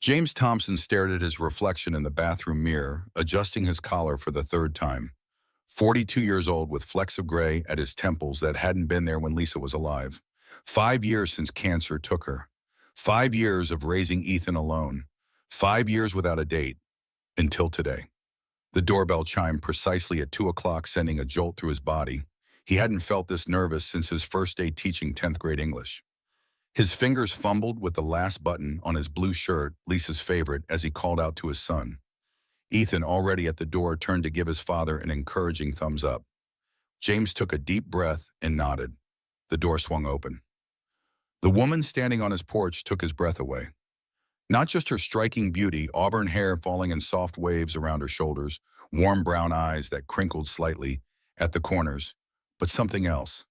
James Thompson stared at his reflection in the bathroom mirror, adjusting his collar for the third time. 42 years old with flecks of gray at his temples that hadn't been there when Lisa was alive. 5 years since cancer took her. 5 years of raising Ethan alone. 5 years without a date. Until today. The doorbell chimed precisely at 2 o'clock, sending a jolt through his body. He hadn't felt this nervous since his first day teaching 10th grade English. His fingers fumbled with the last button on his blue shirt, Lisa's favorite, as he called out to his son. Ethan, already at the door, turned to give his father an encouraging thumbs up. James took a deep breath and nodded. The door swung open. The woman standing on his porch took his breath away. Not just her striking beauty, auburn hair falling in soft waves around her shoulders, warm brown eyes that crinkled slightly at the corners, but something else,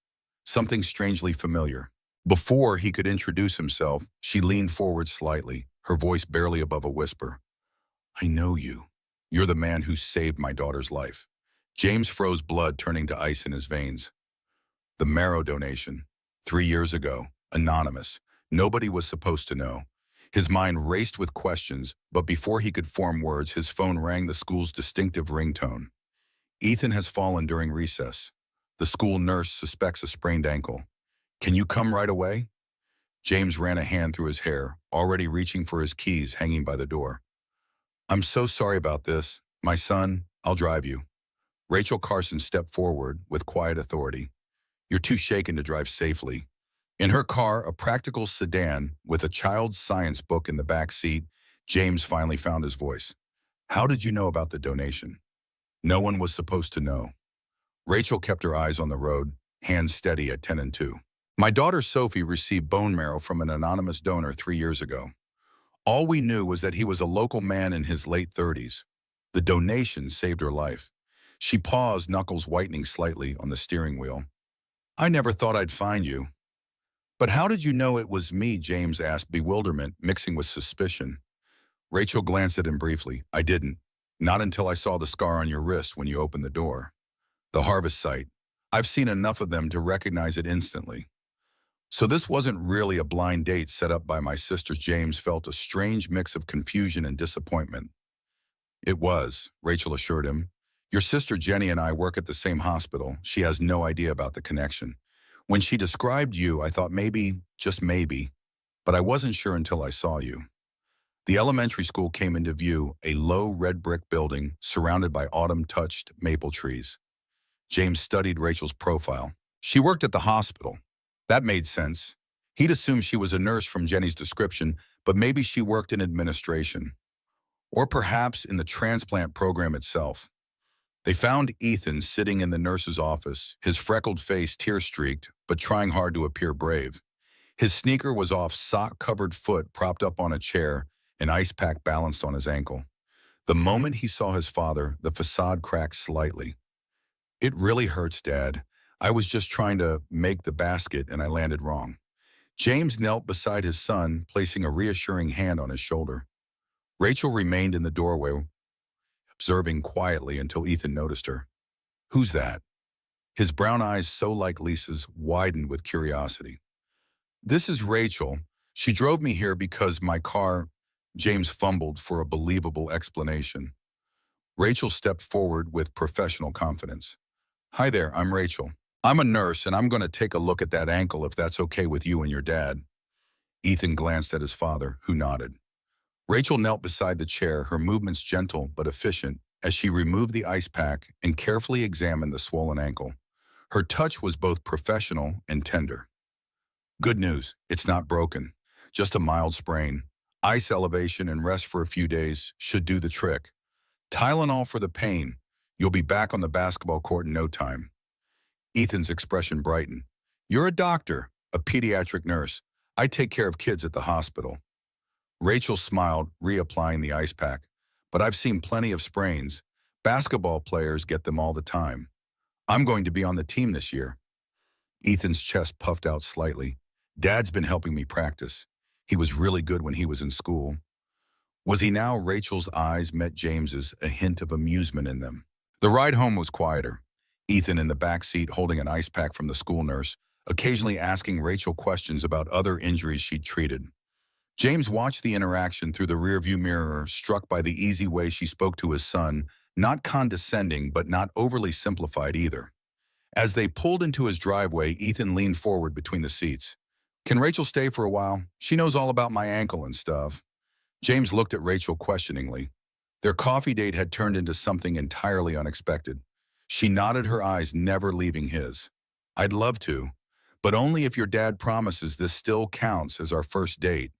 something strangely familiar. Before he could introduce himself, she leaned forward slightly, her voice barely above a whisper. "I know you. You're the man who saved my daughter's life." James froze, blood turning to ice in his veins. The marrow donation. 3 years ago. Anonymous. Nobody was supposed to know. His mind raced with questions, but before he could form words, his phone rang, the school's distinctive ringtone. Ethan has fallen during recess. The school nurse suspects a sprained ankle. "Can you come right away?" James ran a hand through his hair, already reaching for his keys hanging by the door. "I'm so sorry about this. My son, I'll drive you." Rachel Carson stepped forward with quiet authority. "You're too shaken to drive safely." In her car, a practical sedan with a child's science book in the back seat, James finally found his voice. "How did you know about the donation?" "No one was supposed to know." Rachel kept her eyes on the road, hands steady at 10 and 2. "My daughter Sophie received bone marrow from an anonymous donor 3 years ago. All we knew was that he was a local man in his late 30s. The donation saved her life." She paused, knuckles whitening slightly on the steering wheel. "I never thought I'd find you." "But how did you know it was me?" James asked, bewilderment mixing with suspicion. Rachel glanced at him briefly. "I didn't. Not until I saw the scar on your wrist when you opened the door. The harvest site. I've seen enough of them to recognize it instantly." "So this wasn't really a blind date set up by my sister?" James felt a strange mix of confusion and disappointment. "It was," Rachel assured him. "Your sister Jenny and I work at the same hospital. She has no idea about the connection. When she described you, I thought maybe, just maybe, but I wasn't sure until I saw you." The elementary school came into view, a low red brick building surrounded by autumn-touched maple trees. James studied Rachel's profile. She worked at the hospital. That made sense. He'd assumed she was a nurse from Jenny's description, but maybe she worked in administration. Or perhaps in the transplant program itself. They found Ethan sitting in the nurse's office, his freckled face tear-streaked, but trying hard to appear brave. His sneaker was off, sock-covered foot propped up on a chair, an ice pack balanced on his ankle. The moment he saw his father, the facade cracked slightly. "It really hurts, Dad. I was just trying to make the basket and I landed wrong." James knelt beside his son, placing a reassuring hand on his shoulder. Rachel remained in the doorway, observing quietly until Ethan noticed her. "Who's that?" His brown eyes, so like Lisa's, widened with curiosity. "This is Rachel. She drove me here because my car—" James fumbled for a believable explanation. Rachel stepped forward with professional confidence. "Hi there, I'm Rachel. I'm a nurse and I'm going to take a look at that ankle if that's okay with you and your dad." Ethan glanced at his father, who nodded. Rachel knelt beside the chair, her movements gentle but efficient, as she removed the ice pack and carefully examined the swollen ankle. Her touch was both professional and tender. "Good news, it's not broken. Just a mild sprain. Ice elevation and rest for a few days should do the trick. Tylenol for the pain. You'll be back on the basketball court in no time." Ethan's expression brightened. "You're a doctor, a pediatric nurse. I take care of kids at the hospital." Rachel smiled, reapplying the ice pack. "But I've seen plenty of sprains. Basketball players get them all the time. I'm going to be on the team this year." Ethan's chest puffed out slightly. "Dad's been helping me practice. He was really good when he was in school." Was he now? Rachel's eyes met James's, a hint of amusement in them. The ride home was quieter. Ethan in the back seat holding an ice pack from the school nurse, occasionally asking Rachel questions about other injuries she'd treated. James watched the interaction through the rearview mirror, struck by the easy way she spoke to his son, not condescending but not overly simplified either. As they pulled into his driveway, Ethan leaned forward between the seats. "Can Rachel stay for a while? She knows all about my ankle and stuff." James looked at Rachel questioningly. Their coffee date had turned into something entirely unexpected. She nodded, her eyes never leaving his. "I'd love to, but only if your dad promises this still counts as our first date."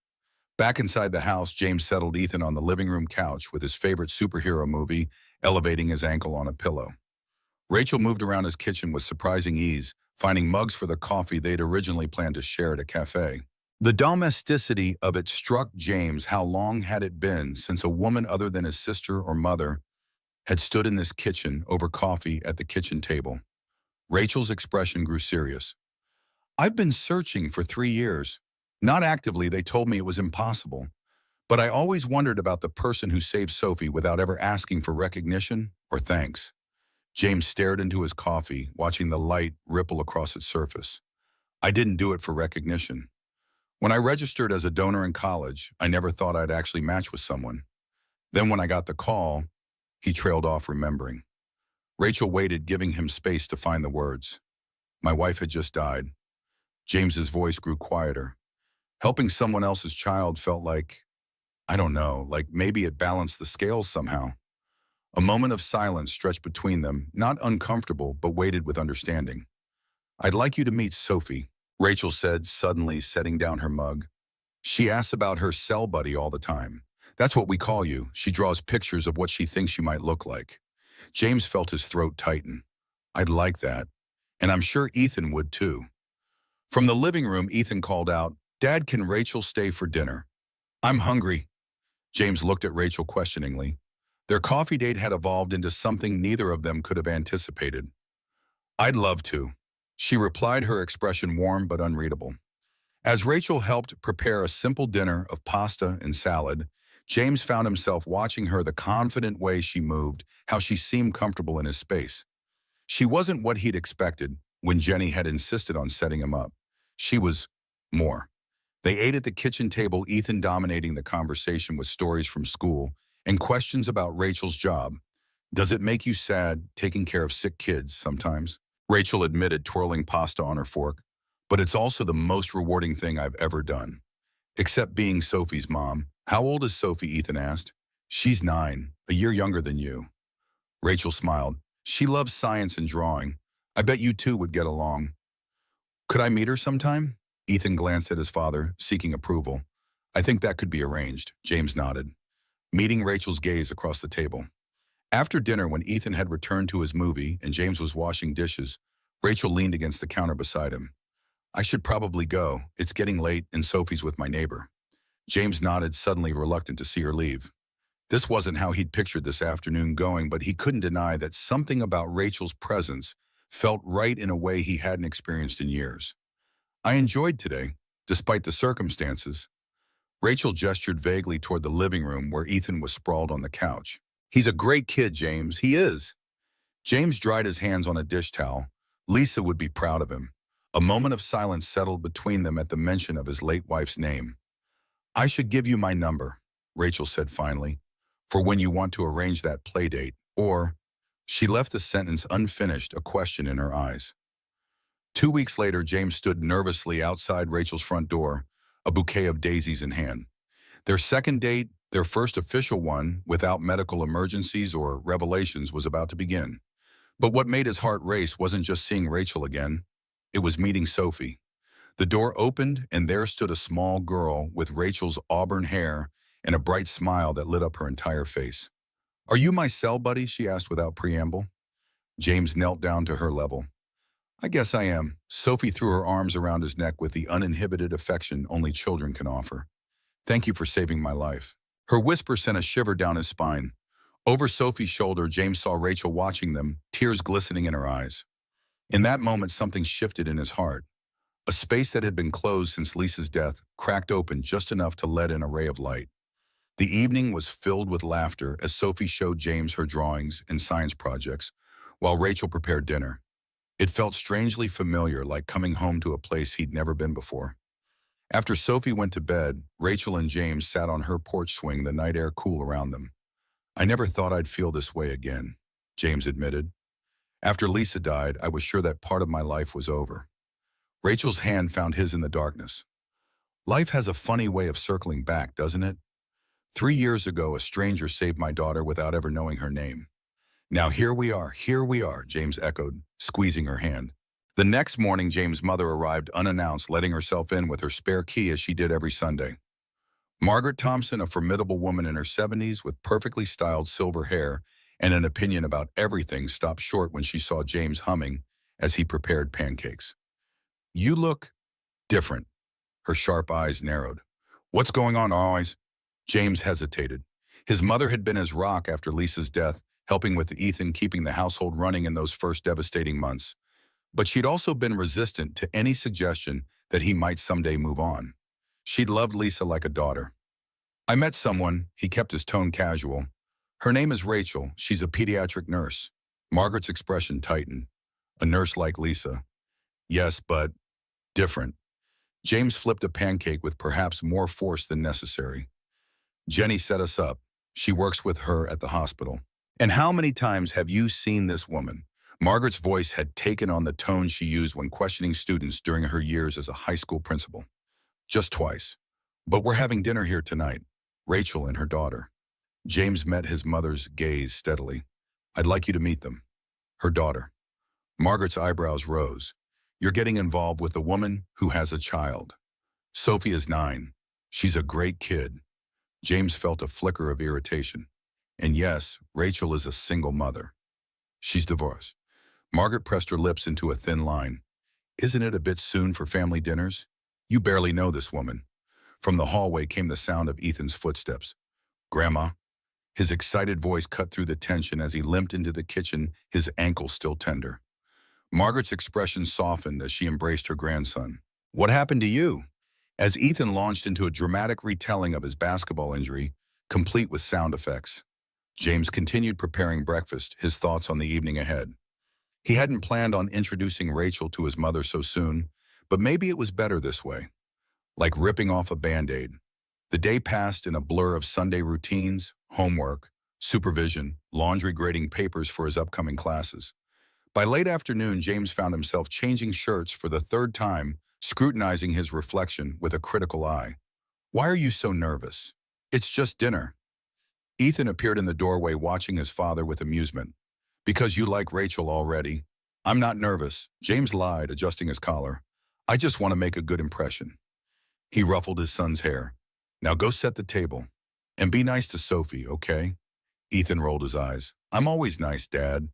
Back inside the house, James settled Ethan on the living room couch with his favorite superhero movie, elevating his ankle on a pillow. Rachel moved around his kitchen with surprising ease, finding mugs for the coffee they'd originally planned to share at a cafe. The domesticity of it struck James. How long had it been since a woman other than his sister or mother had stood in this kitchen over coffee at the kitchen table? Rachel's expression grew serious. "I've been searching for 3 years. Not actively, they told me it was impossible. But I always wondered about the person who saved Sophie without ever asking for recognition or thanks." James stared into his coffee, watching the light ripple across its surface. "I didn't do it for recognition. When I registered as a donor in college, I never thought I'd actually match with someone. Then when I got the call," he trailed off, remembering. Rachel waited, giving him space to find the words. "My wife had just died." James's voice grew quieter. Helping someone else's child felt like, I don't know, like maybe it balanced the scales somehow. A moment of silence stretched between them, not uncomfortable, but weighted with understanding. "I'd like you to meet Sophie," Rachel said, suddenly setting down her mug. "She asks about her cell buddy all the time. That's what we call you. She draws pictures of what she thinks you might look like." James felt his throat tighten. "I'd like that. And I'm sure Ethan would too." From the living room, Ethan called out, "Dad, can Rachel stay for dinner?" "I'm hungry." James looked at Rachel questioningly. Their coffee date had evolved into something neither of them could have anticipated. "I'd love to," she replied, her expression warm but unreadable. As Rachel helped prepare a simple dinner of pasta and salad, James found himself watching her, the confident way she moved, how she seemed comfortable in his space. She wasn't what he'd expected when Jenny had insisted on setting him up. She was more. They ate at the kitchen table, Ethan dominating the conversation with stories from school and questions about Rachel's job. "Does it make you sad taking care of sick kids sometimes?" Rachel admitted, twirling pasta on her fork. "But it's also the most rewarding thing I've ever done. Except being Sophie's mom." "How old is Sophie?" Ethan asked. "She's 9, a year younger than you." Rachel smiled. "She loves science and drawing. I bet you two would get along." "Could I meet her sometime?" Ethan glanced at his father, seeking approval. "I think that could be arranged." James nodded, meeting Rachel's gaze across the table. After dinner, when Ethan had returned to his movie and James was washing dishes, Rachel leaned against the counter beside him. "I should probably go. It's getting late and Sophie's with my neighbor." James nodded, suddenly reluctant to see her leave. This wasn't how he'd pictured this afternoon going, but he couldn't deny that something about Rachel's presence felt right in a way he hadn't experienced in years. "I enjoyed today, despite the circumstances." Rachel gestured vaguely toward the living room where Ethan was sprawled on the couch. "He's a great kid, James. He is." James dried his hands on a dish towel. Lisa would be proud of him. A moment of silence settled between them at the mention of his late wife's name. "I should give you my number," Rachel said finally, "for when you want to arrange that play date. Or—" She left the sentence unfinished, a question in her eyes. 2 weeks later, James stood nervously outside Rachel's front door, a bouquet of daisies in hand. Their second date, their first official one, without medical emergencies or revelations, was about to begin. But what made his heart race wasn't just seeing Rachel again. It was meeting Sophie. The door opened, and there stood a small girl with Rachel's auburn hair and a bright smile that lit up her entire face. "Are you my cell buddy?" she asked without preamble. James knelt down to her level. "I guess I am." Sophie threw her arms around his neck with the uninhibited affection only children can offer. "Thank you for saving my life." Her whisper sent a shiver down his spine. Over Sophie's shoulder, James saw Rachel watching them, tears glistening in her eyes. In that moment, something shifted in his heart. A space that had been closed since Lisa's death cracked open just enough to let in a ray of light. The evening was filled with laughter as Sophie showed James her drawings and science projects, while Rachel prepared dinner. It felt strangely familiar, like coming home to a place he'd never been before. After Sophie went to bed, Rachel and James sat on her porch swing, the night air cool around them. I never thought I'd feel this way again, James admitted. After Lisa died, I was sure that part of my life was over. Rachel's hand found his in the darkness. Life has a funny way of circling back, doesn't it? 3 years ago, a stranger saved my daughter without ever knowing her name. Now here we are, James echoed, squeezing her hand. The next morning, James' mother arrived unannounced, letting herself in with her spare key as she did every Sunday. Margaret Thompson, a formidable woman in her 70s with perfectly styled silver hair and an opinion about everything, stopped short when she saw James humming as he prepared pancakes. You look different. Her sharp eyes narrowed. What's going on, always? James hesitated. His mother had been his rock after Lisa's death, helping with Ethan, keeping the household running in those first devastating months. But she'd also been resistant to any suggestion that he might someday move on. She'd loved Lisa like a daughter. I met someone, he kept his tone casual. Her name is Rachel. She's a pediatric nurse. Margaret's expression tightened. A nurse like Lisa. Yes, but different. James flipped a pancake with perhaps more force than necessary. Jenny set us up. She works with her at the hospital. And how many times have you seen this woman? Margaret's voice had taken on the tone she used when questioning students during her years as a high school principal. Just twice. But we're having dinner here tonight. Rachel and her daughter. James met his mother's gaze steadily. I'd like you to meet them. Her daughter. Margaret's eyebrows rose. You're getting involved with a woman who has a child. Sophie is 9. She's a great kid. James felt a flicker of irritation. And yes, Rachel is a single mother. She's divorced. Margaret pressed her lips into a thin line. Isn't it a bit soon for family dinners? You barely know this woman. From the hallway came the sound of Ethan's footsteps. Grandma. His excited voice cut through the tension as he limped into the kitchen, his ankle still tender. Margaret's expression softened as she embraced her grandson. What happened to you? As Ethan launched into a dramatic retelling of his basketball injury, complete with sound effects. James continued preparing breakfast, his thoughts on the evening ahead. He hadn't planned on introducing Rachel to his mother so soon, but maybe it was better this way. Like ripping off a Band-Aid. The day passed in a blur of Sunday routines, homework, supervision, laundry, grading papers for his upcoming classes. By late afternoon, James found himself changing shirts for the third time, scrutinizing his reflection with a critical eye. Why are you so nervous? It's just dinner. Ethan appeared in the doorway, watching his father with amusement. Because you like Rachel already. I'm not nervous, James lied, adjusting his collar. I just want to make a good impression. He ruffled his son's hair. Now go set the table. And be nice to Sophie, okay? Ethan rolled his eyes. I'm always nice, Dad.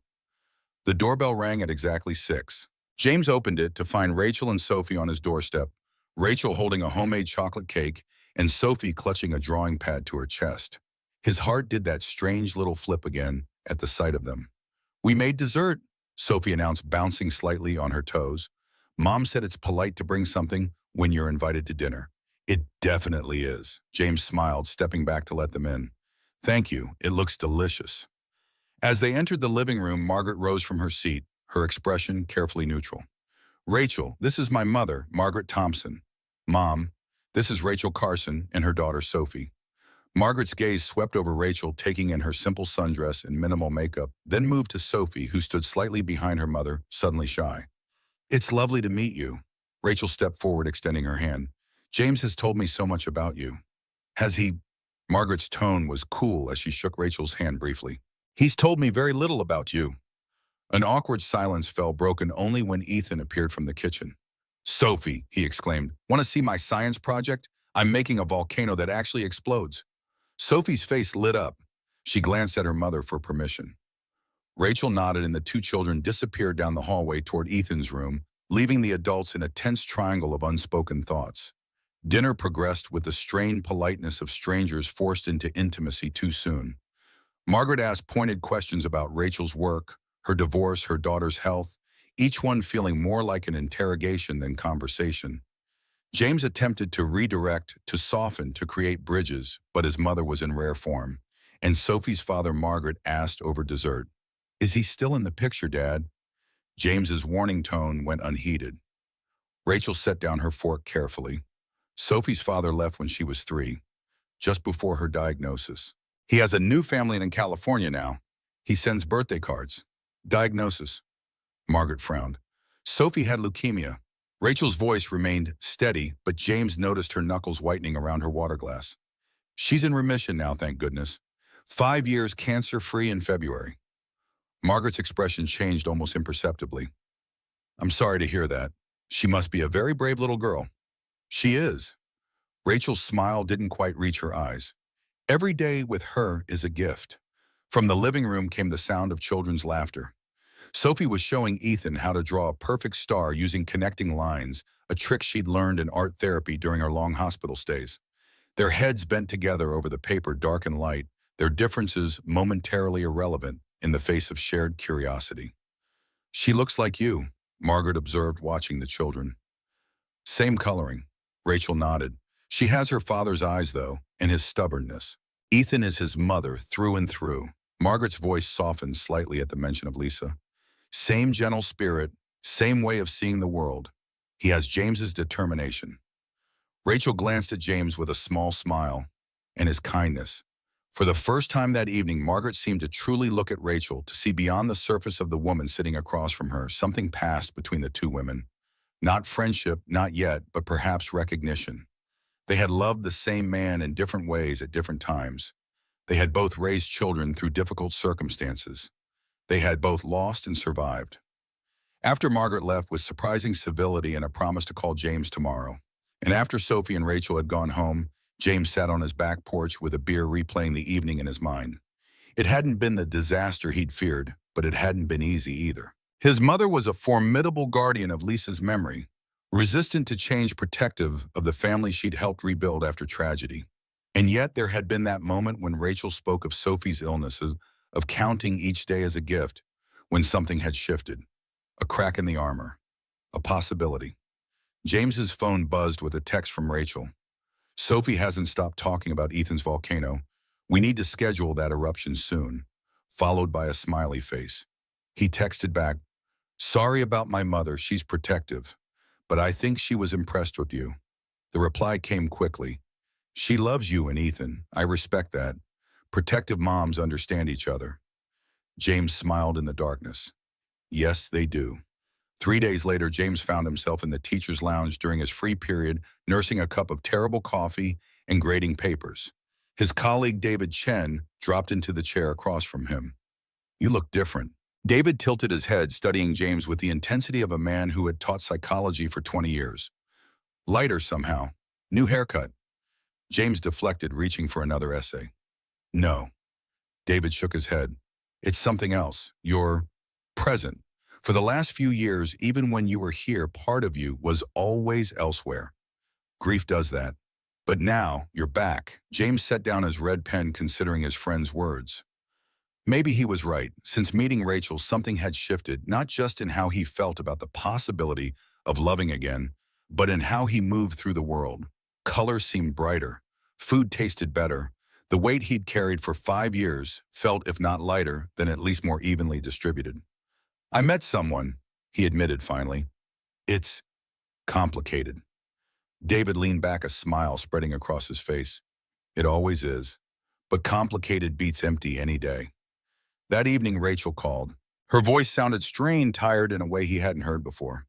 The doorbell rang at exactly 6. James opened it to find Rachel and Sophie on his doorstep, Rachel holding a homemade chocolate cake and Sophie clutching a drawing pad to her chest. His heart did that strange little flip again at the sight of them. We made dessert, Sophie announced, bouncing slightly on her toes. Mom said it's polite to bring something when you're invited to dinner. It definitely is, James smiled, stepping back to let them in. Thank you, it looks delicious. As they entered the living room, Margaret rose from her seat, her expression carefully neutral. Rachel, this is my mother, Margaret Thompson. Mom, this is Rachel Carson and her daughter Sophie. Margaret's gaze swept over Rachel, taking in her simple sundress and minimal makeup, then moved to Sophie, who stood slightly behind her mother, suddenly shy. It's lovely to meet you. Rachel stepped forward, extending her hand. James has told me so much about you. Has he? Margaret's tone was cool as she shook Rachel's hand briefly. He's told me very little about you. An awkward silence fell, broken only when Ethan appeared from the kitchen. Sophie, he exclaimed, want to see my science project? I'm making a volcano that actually explodes. Sophie's face lit up. She glanced at her mother for permission. Rachel nodded and the two children disappeared down the hallway toward Ethan's room, leaving the adults in a tense triangle of unspoken thoughts. Dinner progressed with the strained politeness of strangers forced into intimacy too soon. Margaret asked pointed questions about Rachel's work, her divorce, her daughter's health, each one feeling more like an interrogation than conversation. James attempted to redirect, to soften, to create bridges, but his mother was in rare form. And Sophie's father, Margaret, asked over dessert, Is he still in the picture, Dad? James's warning tone went unheeded. Rachel set down her fork carefully. Sophie's father left when she was 3, just before her diagnosis. He has a new family in California now. He sends birthday cards. Diagnosis. Margaret frowned. Sophie had leukemia. Rachel's voice remained steady, but James noticed her knuckles whitening around her water glass. She's in remission now, thank goodness. 5 years cancer-free in February. Margaret's expression changed almost imperceptibly. I'm sorry to hear that. She must be a very brave little girl. She is. Rachel's smile didn't quite reach her eyes. Every day with her is a gift. From the living room came the sound of children's laughter. Sophie was showing Ethan how to draw a perfect star using connecting lines, a trick she'd learned in art therapy during her long hospital stays. Their heads bent together over the paper, dark and light, their differences momentarily irrelevant in the face of shared curiosity. She looks like you, Margaret observed, watching the children. Same coloring. Rachel nodded. She has her father's eyes, though, and his stubbornness. Ethan is his mother through and through. Margaret's voice softened slightly at the mention of Lisa. Same gentle spirit, same way of seeing the world. He has James's determination. Rachel glanced at James with a small smile, and his kindness. For the first time that evening, Margaret seemed to truly look at Rachel, to see beyond the surface of the woman sitting across from her. Something passed between the two women. Not friendship, not yet, but perhaps recognition. They had loved the same man in different ways at different times. They had both raised children through difficult circumstances. They had both lost and survived. After Margaret left with surprising civility and a promise to call James tomorrow, and after Sophie and Rachel had gone home, James sat on his back porch with a beer, replaying the evening in his mind. It hadn't been the disaster he'd feared, but it hadn't been easy either. His mother was a formidable guardian of Lisa's memory, resistant to change, protective of the family she'd helped rebuild after tragedy. And yet there had been that moment when Rachel spoke of Sophie's illnesses, of counting each day as a gift, when something had shifted. A crack in the armor. A possibility. James's phone buzzed with a text from Rachel. Sophie hasn't stopped talking about Ethan's volcano. We need to schedule that eruption soon. Followed by a smiley face. He texted back, sorry about my mother, she's protective, but I think she was impressed with you. The reply came quickly. She loves you and Ethan. I respect that. Protective moms understand each other. James smiled in the darkness. Yes, they do. 3 days later, James found himself in the teacher's lounge during his free period, nursing a cup of terrible coffee and grading papers. His colleague David Chen dropped into the chair across from him. You look different. David tilted his head, studying James with the intensity of a man who had taught psychology for 20 years. Lighter somehow. New haircut. James deflected, reaching for another essay. No. David shook his head. It's something else. You're present. For the last few years, even when you were here, part of you was always elsewhere. Grief does that. But now, you're back. James set down his red pen, considering his friend's words. Maybe he was right. Since meeting Rachel, something had shifted, not just in how he felt about the possibility of loving again, but in how he moved through the world. Color seemed brighter. Food tasted better. The weight he'd carried for 5 years felt, if not lighter, then at least more evenly distributed. I met someone, he admitted finally. It's complicated. David leaned back, a smile spreading across his face. It always is. But complicated beats empty any day. That evening, Rachel called. Her voice sounded strained, tired in a way he hadn't heard before.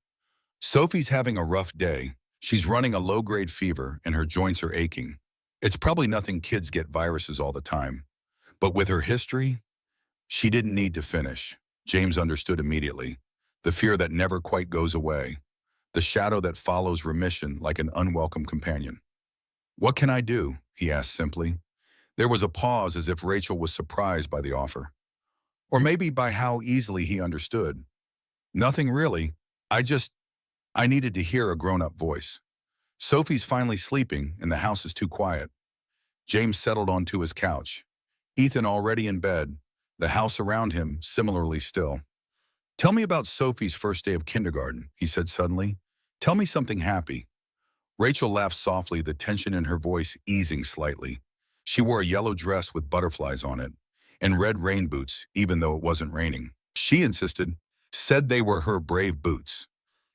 Sophie's having a rough day. She's running a low-grade fever, and her joints are aching. It's probably nothing, kids get viruses all the time. But with her history, she didn't need to finish. James understood immediately. The fear that never quite goes away. The shadow that follows remission like an unwelcome companion. What can I do? He asked simply. There was a pause, as if Rachel was surprised by the offer. Or maybe by how easily he understood. Nothing really. I needed to hear a grown-up voice. Sophie's finally sleeping, and the house is too quiet. James settled onto his couch. Ethan already in bed, the house around him similarly still. Tell me about Sophie's first day of kindergarten, he said suddenly. Tell me something happy. Rachel laughed softly, the tension in her voice easing slightly. She wore a yellow dress with butterflies on it, and red rain boots, even though it wasn't raining. She insisted, said they were her brave boots.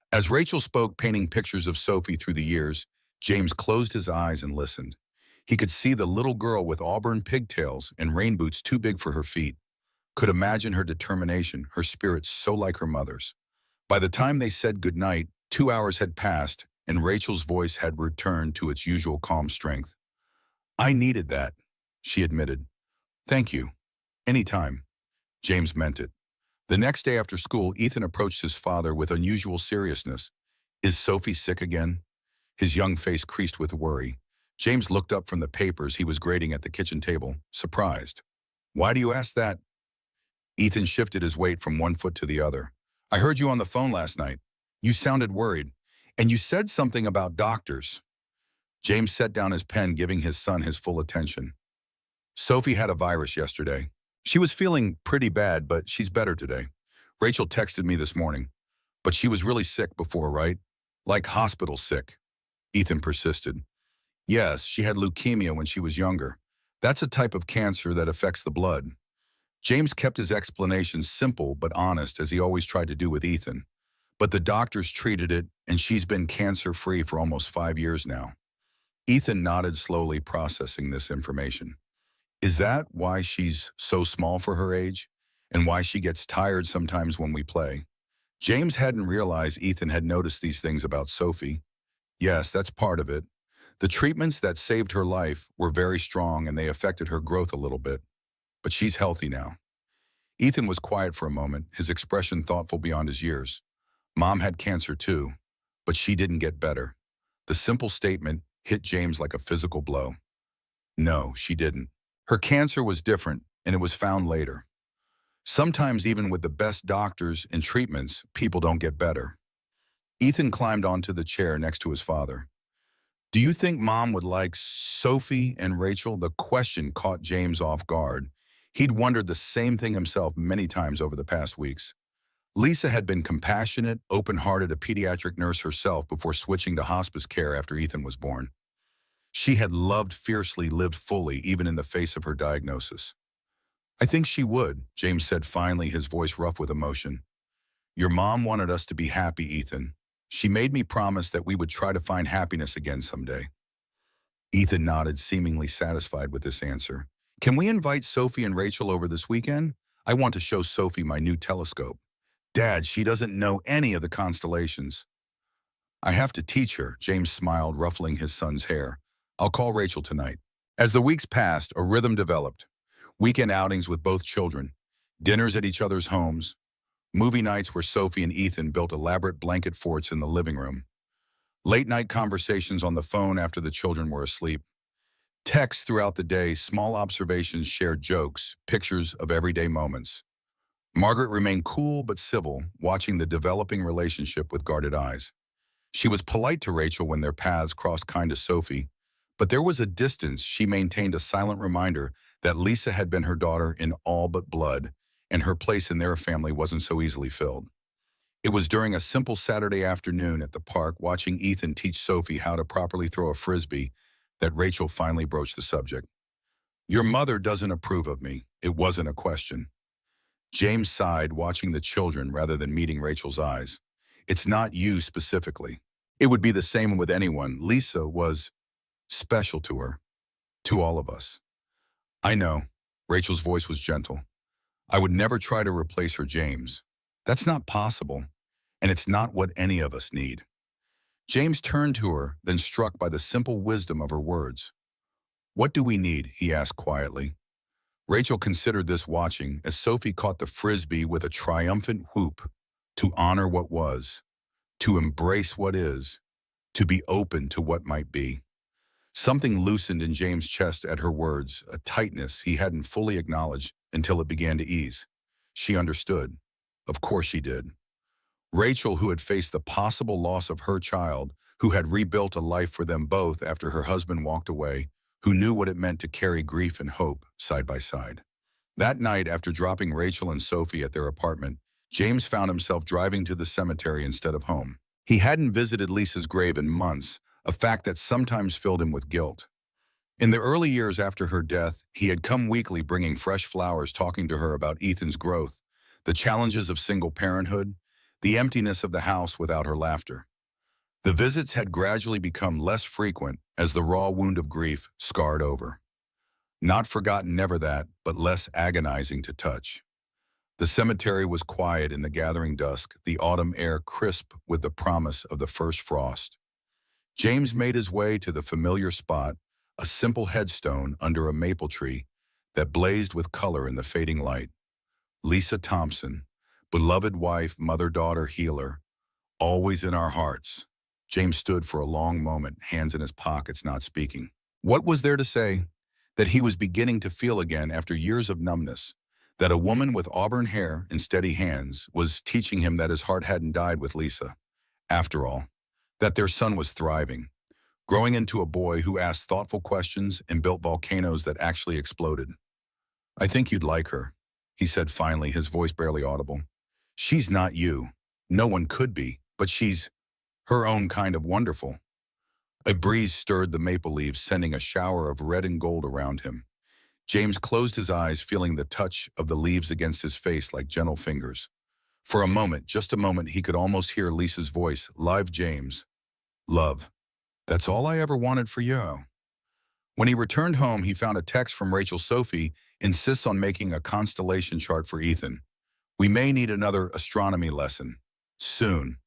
As Rachel spoke, painting pictures of Sophie through the years, James closed his eyes and listened. He could see the little girl with auburn pigtails and rain boots too big for her feet. Could imagine her determination, her spirit so like her mother's. By the time they said goodnight, 2 hours had passed, and Rachel's voice had returned to its usual calm strength. "I needed that," she admitted. "Thank you. Anytime." James meant it. The next day after school, Ethan approached his father with unusual seriousness. "Is Sophie sick again?" His young face creased with worry. James looked up from the papers he was grading at the kitchen table, surprised. "Why do you ask that?" Ethan shifted his weight from one foot to the other. "I heard you on the phone last night. You sounded worried. And you said something about doctors." James set down his pen, giving his son his full attention. "Sophie had a virus yesterday. She was feeling pretty bad, but she's better today. Rachel texted me this morning. But she was really sick before, right? Like hospital sick." Ethan persisted. "Yes, she had leukemia when she was younger. That's a type of cancer that affects the blood." James kept his explanation simple but honest, as he always tried to do with Ethan. "But the doctors treated it, and she's been cancer-free for almost 5 years now." Ethan nodded slowly, processing this information. "Is that why she's so small for her age? And why she gets tired sometimes when we play?" James hadn't realized Ethan had noticed these things about Sophie. "Yes, that's part of it. The treatments that saved her life were very strong, and they affected her growth a little bit. But she's healthy now." Ethan was quiet for a moment, his expression thoughtful beyond his years. "Mom had cancer too, but she didn't get better." The simple statement hit James like a physical blow. "No, she didn't. Her cancer was different, and it was found later. Sometimes even with the best doctors and treatments, people don't get better." Ethan climbed onto the chair next to his father. "Do you think Mom would like Sophie and Rachel?" The question caught James off guard. He'd wondered the same thing himself many times over the past weeks. Lisa had been compassionate, open-hearted, a pediatric nurse herself before switching to hospice care after Ethan was born. She had loved fiercely, lived fully, even in the face of her diagnosis. "I think she would," James said finally, his voice rough with emotion. "Your mom wanted us to be happy, Ethan. She made me promise that we would try to find happiness again someday." Ethan nodded, seemingly satisfied with this answer. "Can we invite Sophie and Rachel over this weekend? I want to show Sophie my new telescope." "Dad, she doesn't know any of the constellations." "I have to teach her," James smiled, ruffling his son's hair. "I'll call Rachel tonight." As the weeks passed, a rhythm developed. Weekend outings with both children, dinners at each other's homes, movie nights where Sophie and Ethan built elaborate blanket forts in the living room, late-night conversations on the phone after the children were asleep, texts throughout the day, small observations, shared jokes, pictures of everyday moments. Margaret remained cool but civil, watching the developing relationship with guarded eyes. She was polite to Rachel when their paths crossed, kind to Sophie, but there was a distance. She maintained a silent reminder that Lisa had been her daughter in all but blood, and her place in their family wasn't so easily filled. It was during a simple Saturday afternoon at the park, watching Ethan teach Sophie how to properly throw a frisbee, that Rachel finally broached the subject. "Your mother doesn't approve of me." It wasn't a question. James sighed, watching the children rather than meeting Rachel's eyes. "It's not you specifically. It would be the same with anyone. Lisa was special to her, to all of us." "I know." Rachel's voice was gentle. "I would never try to replace her, James. That's not possible, and it's not what any of us need." James turned to her, then struck by the simple wisdom of her words. "What do we need?" he asked quietly. Rachel considered this, watching as Sophie caught the frisbee with a triumphant whoop. "To honor what was, to embrace what is, to be open to what might be." Something loosened in James' chest at her words, a tightness he hadn't fully acknowledged until it began to ease. She understood. Of course she did. Rachel, who had faced the possible loss of her child, who had rebuilt a life for them both after her husband walked away, who knew what it meant to carry grief and hope side by side. That night, after dropping Rachel and Sophie at their apartment, James found himself driving to the cemetery instead of home. He hadn't visited Lisa's grave in months, a fact that sometimes filled him with guilt. In the early years after her death, he had come weekly, bringing fresh flowers, talking to her about Ethan's growth, the challenges of single parenthood, the emptiness of the house without her laughter. The visits had gradually become less frequent as the raw wound of grief scarred over. Not forgotten, never that, but less agonizing to touch. The cemetery was quiet in the gathering dusk, the autumn air crisp with the promise of the first frost. James made his way to the familiar spot, a simple headstone under a maple tree that blazed with color in the fading light. Lisa Thompson, beloved wife, mother-daughter healer, always in our hearts. James stood for a long moment, hands in his pockets, not speaking. What was there to say? That he was beginning to feel again after years of numbness. That a woman with auburn hair and steady hands was teaching him that his heart hadn't died with Lisa. After all, that their son was thriving, growing into a boy who asked thoughtful questions and built volcanoes that actually exploded. "I think you'd like her," he said finally, his voice barely audible. "She's not you. No one could be, but she's her own kind of wonderful." A breeze stirred the maple leaves, sending a shower of red and gold around him. James closed his eyes, feeling the touch of the leaves against his face like gentle fingers. For a moment, just a moment, he could almost hear Lisa's voice. "Live, James. Love. That's all I ever wanted for you." When he returned home, he found a text from Rachel. "Sophie insists on making a constellation chart for Ethan. We may need another astronomy lesson. Soon."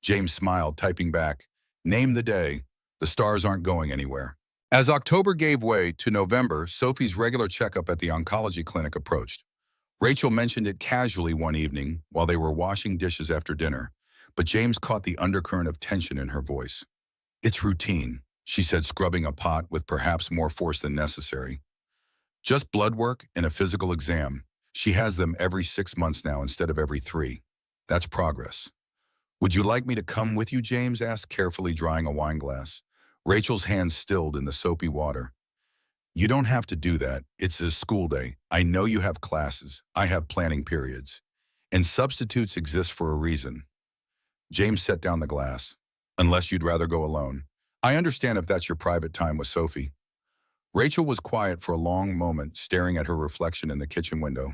James smiled, typing back, "Name the day. The stars aren't going anywhere." As October gave way to November, Sophie's regular checkup at the oncology clinic approached. Rachel mentioned it casually one evening while they were washing dishes after dinner, but James caught the undercurrent of tension in her voice. "It's routine," she said, scrubbing a pot with perhaps more force than necessary. "Just blood work and a physical exam. She has them every 6 months now instead of every 3. That's progress." "Would you like me to come with you?" James asked, carefully drying a wine glass. Rachel's hands stilled in the soapy water. "You don't have to do that. It's a school day. I know you have classes. I have planning periods. And substitutes exist for a reason." James set down the glass. "Unless you'd rather go alone. I understand if that's your private time with Sophie." Rachel was quiet for a long moment, staring at her reflection in the kitchen window.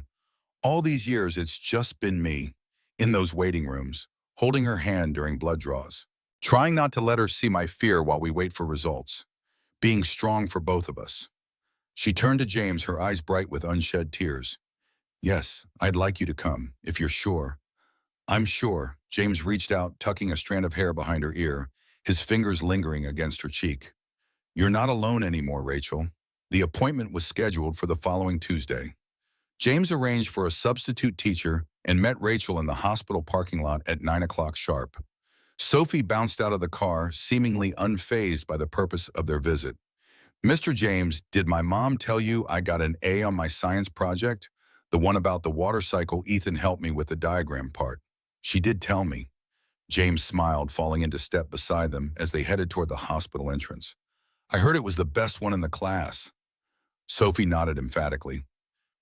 "All these years, it's just been me, in those waiting rooms, holding her hand during blood draws, trying not to let her see my fear while we wait for results, being strong for both of us." She turned to James, her eyes bright with unshed tears. "Yes, I'd like you to come, if you're sure." "I'm sure." James reached out, tucking a strand of hair behind her ear, his fingers lingering against her cheek. "You're not alone anymore, Rachel." The appointment was scheduled for the following Tuesday. James arranged for a substitute teacher and met Rachel in the hospital parking lot at 9 o'clock sharp. Sophie bounced out of the car, seemingly unfazed by the purpose of their visit. "Mr. James, did my mom tell you I got an A on my science project? The one about the water cycle. Ethan helped me with the diagram part." "She did tell me." James smiled, falling into step beside them as they headed toward the hospital entrance. "I heard it was the best one in the class." Sophie nodded emphatically.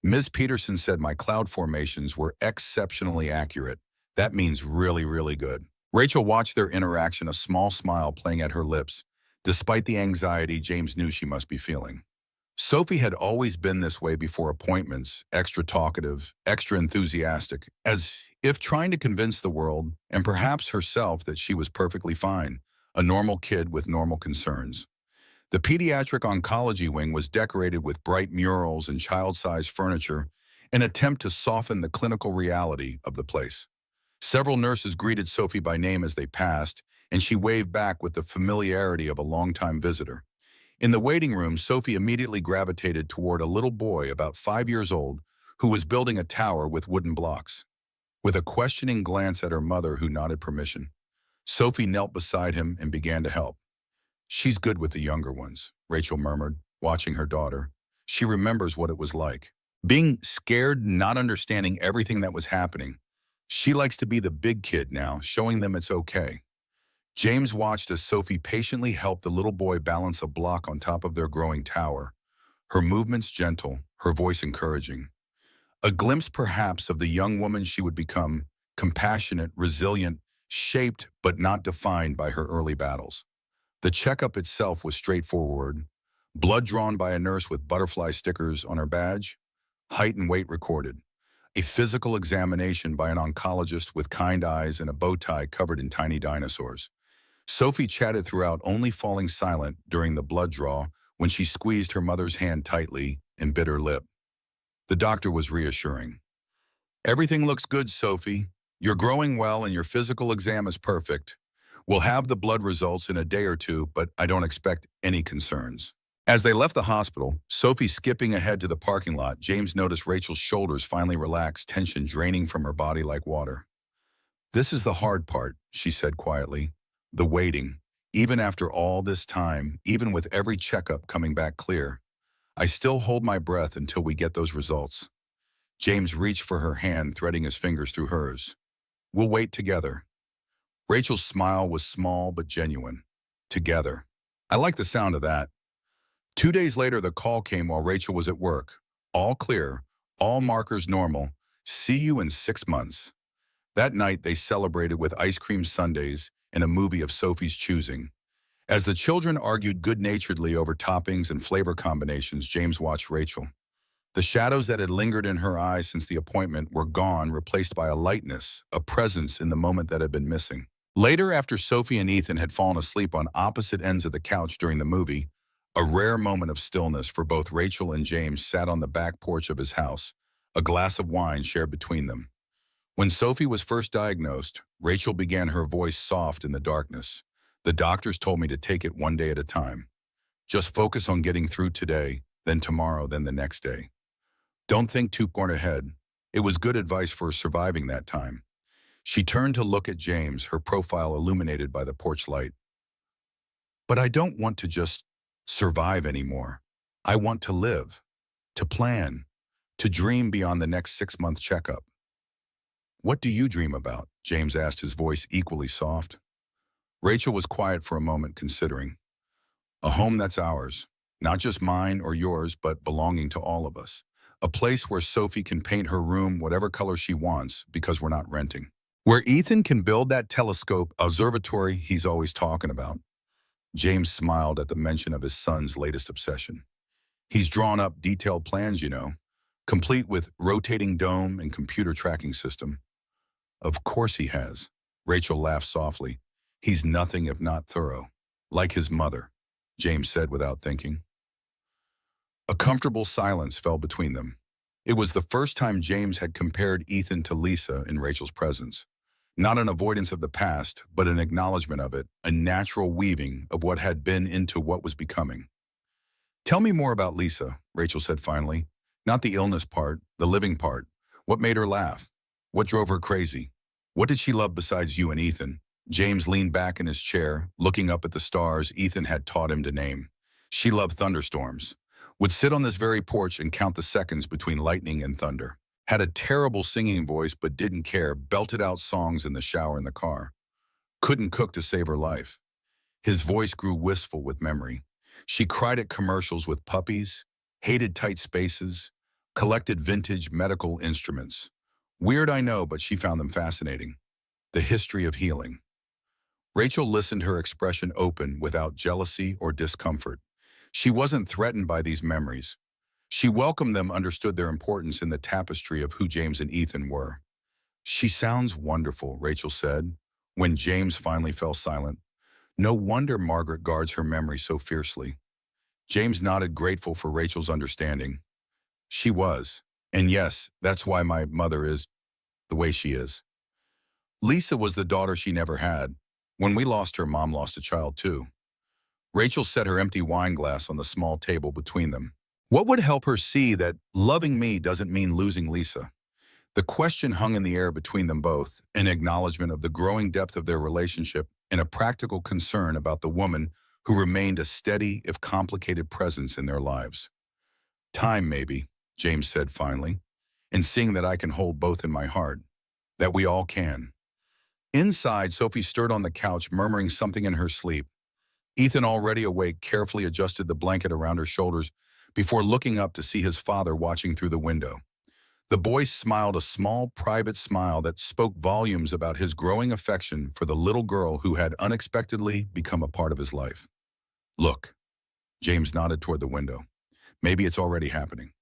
"Ms. Peterson said my cloud formations were exceptionally accurate. That means really, really good." Rachel watched their interaction, a small smile playing at her lips, despite the anxiety James knew she must be feeling. Sophie had always been this way before appointments, extra talkative, extra enthusiastic, as if trying to convince the world, and perhaps herself, that she was perfectly fine, a normal kid with normal concerns. The pediatric oncology wing was decorated with bright murals and child-sized furniture, an attempt to soften the clinical reality of the place. Several nurses greeted Sophie by name as they passed, and she waved back with the familiarity of a longtime visitor. In the waiting room, Sophie immediately gravitated toward a little boy about 5 years old who was building a tower with wooden blocks. With a questioning glance at her mother, who nodded permission, Sophie knelt beside him and began to help. "She's good with the younger ones," Rachel murmured, watching her daughter. "She remembers what it was like. Being scared, not understanding everything that was happening. She likes to be the big kid now, showing them it's okay." James watched as Sophie patiently helped the little boy balance a block on top of their growing tower, her movements gentle, her voice encouraging. A glimpse perhaps of the young woman she would become, compassionate, resilient, shaped but not defined by her early battles. The checkup itself was straightforward. Blood drawn by a nurse with butterfly stickers on her badge, height and weight recorded. A physical examination by an oncologist with kind eyes and a bow tie covered in tiny dinosaurs. Sophie chatted throughout, only falling silent during the blood draw when she squeezed her mother's hand tightly and bit her lip. The doctor was reassuring. "Everything looks good, Sophie. You're growing well and your physical exam is perfect. We'll have the blood results in a day or two, but I don't expect any concerns." As they left the hospital, Sophie skipping ahead to the parking lot, James noticed Rachel's shoulders finally relax, tension draining from her body like water. "This is the hard part," she said quietly. "The waiting. Even after all this time, even with every checkup coming back clear, I still hold my breath until we get those results." James reached for her hand, threading his fingers through hers. "We'll wait together." Rachel's smile was small but genuine. Together. I like the sound of that. 2 days later, the call came while Rachel was at work. "All clear, all markers normal. See you in 6 months." That night, they celebrated with ice cream sundaes and a movie of Sophie's choosing. As the children argued good-naturedly over toppings and flavor combinations, James watched Rachel. The shadows that had lingered in her eyes since the appointment were gone, replaced by a lightness, a presence in the moment that had been missing. Later, after Sophie and Ethan had fallen asleep on opposite ends of the couch during the movie, a rare moment of stillness for both Rachel and James sat on the back porch of his house, a glass of wine shared between them. When Sophie was first diagnosed, Rachel began, her voice soft in the darkness. "The doctors told me to take it one day at a time. Just focus on getting through today, then tomorrow, then the next day. Don't think too far ahead." It was good advice for surviving that time. She turned to look at James, her profile illuminated by the porch light. "But I don't want to just survive anymore. I want to live, to plan, to dream beyond the next 6-month checkup." "What do you dream about?" James asked, his voice equally soft. Rachel was quiet for a moment, considering. "A home that's ours, not just mine or yours, but belonging to all of us. A place where Sophie can paint her room whatever color she wants because we're not renting. Where Ethan can build that telescope observatory he's always talking about." James smiled at the mention of his son's latest obsession. "He's drawn up detailed plans, complete with rotating dome and computer tracking system." "Of course he has." Rachel laughed softly. "He's nothing if not thorough. Like his mother," James said without thinking. A comfortable silence fell between them. It was the first time James had compared Ethan to Lisa in Rachel's presence. Not an avoidance of the past, but an acknowledgement of it, a natural weaving of what had been into what was becoming. "Tell me more about Lisa," Rachel said finally. "Not the illness part, the living part. What made her laugh? What drove her crazy? What did she love besides you and Ethan?" James leaned back in his chair, looking up at the stars Ethan had taught him to name. "She loved thunderstorms. Would sit on this very porch and count the seconds between lightning and thunder. Had a terrible singing voice but didn't care, belted out songs in the shower in the car. Couldn't cook to save her life." His voice grew wistful with memory. "She cried at commercials with puppies, hated tight spaces, collected vintage medical instruments. Weird, I know, but she found them fascinating. The history of healing." Rachel listened, her expression open, without jealousy or discomfort. She wasn't threatened by these memories. She welcomed them, understood their importance in the tapestry of who James and Ethan were. "She sounds wonderful," Rachel said, when James finally fell silent. "No wonder Margaret guards her memory so fiercely." James nodded, grateful for Rachel's understanding. "She was. And yes, that's why my mother is the way she is. Lisa was the daughter she never had. When we lost her, Mom lost a child too." Rachel set her empty wine glass on the small table between them. What would help her see that loving me doesn't mean losing Lisa? The question hung in the air between them both, an acknowledgement of the growing depth of their relationship and a practical concern about the woman who remained a steady, if complicated, presence in their lives. "Time, maybe," James said finally, "and seeing that I can hold both in my heart. That we all can." Inside, Sophie stirred on the couch, murmuring something in her sleep. Ethan, already awake, carefully adjusted the blanket around her shoulders before looking up to see his father watching through the window. The boy smiled, a small, private smile that spoke volumes about his growing affection for the little girl who had unexpectedly become a part of his life. "Look," James nodded toward the window. "Maybe it's already happening."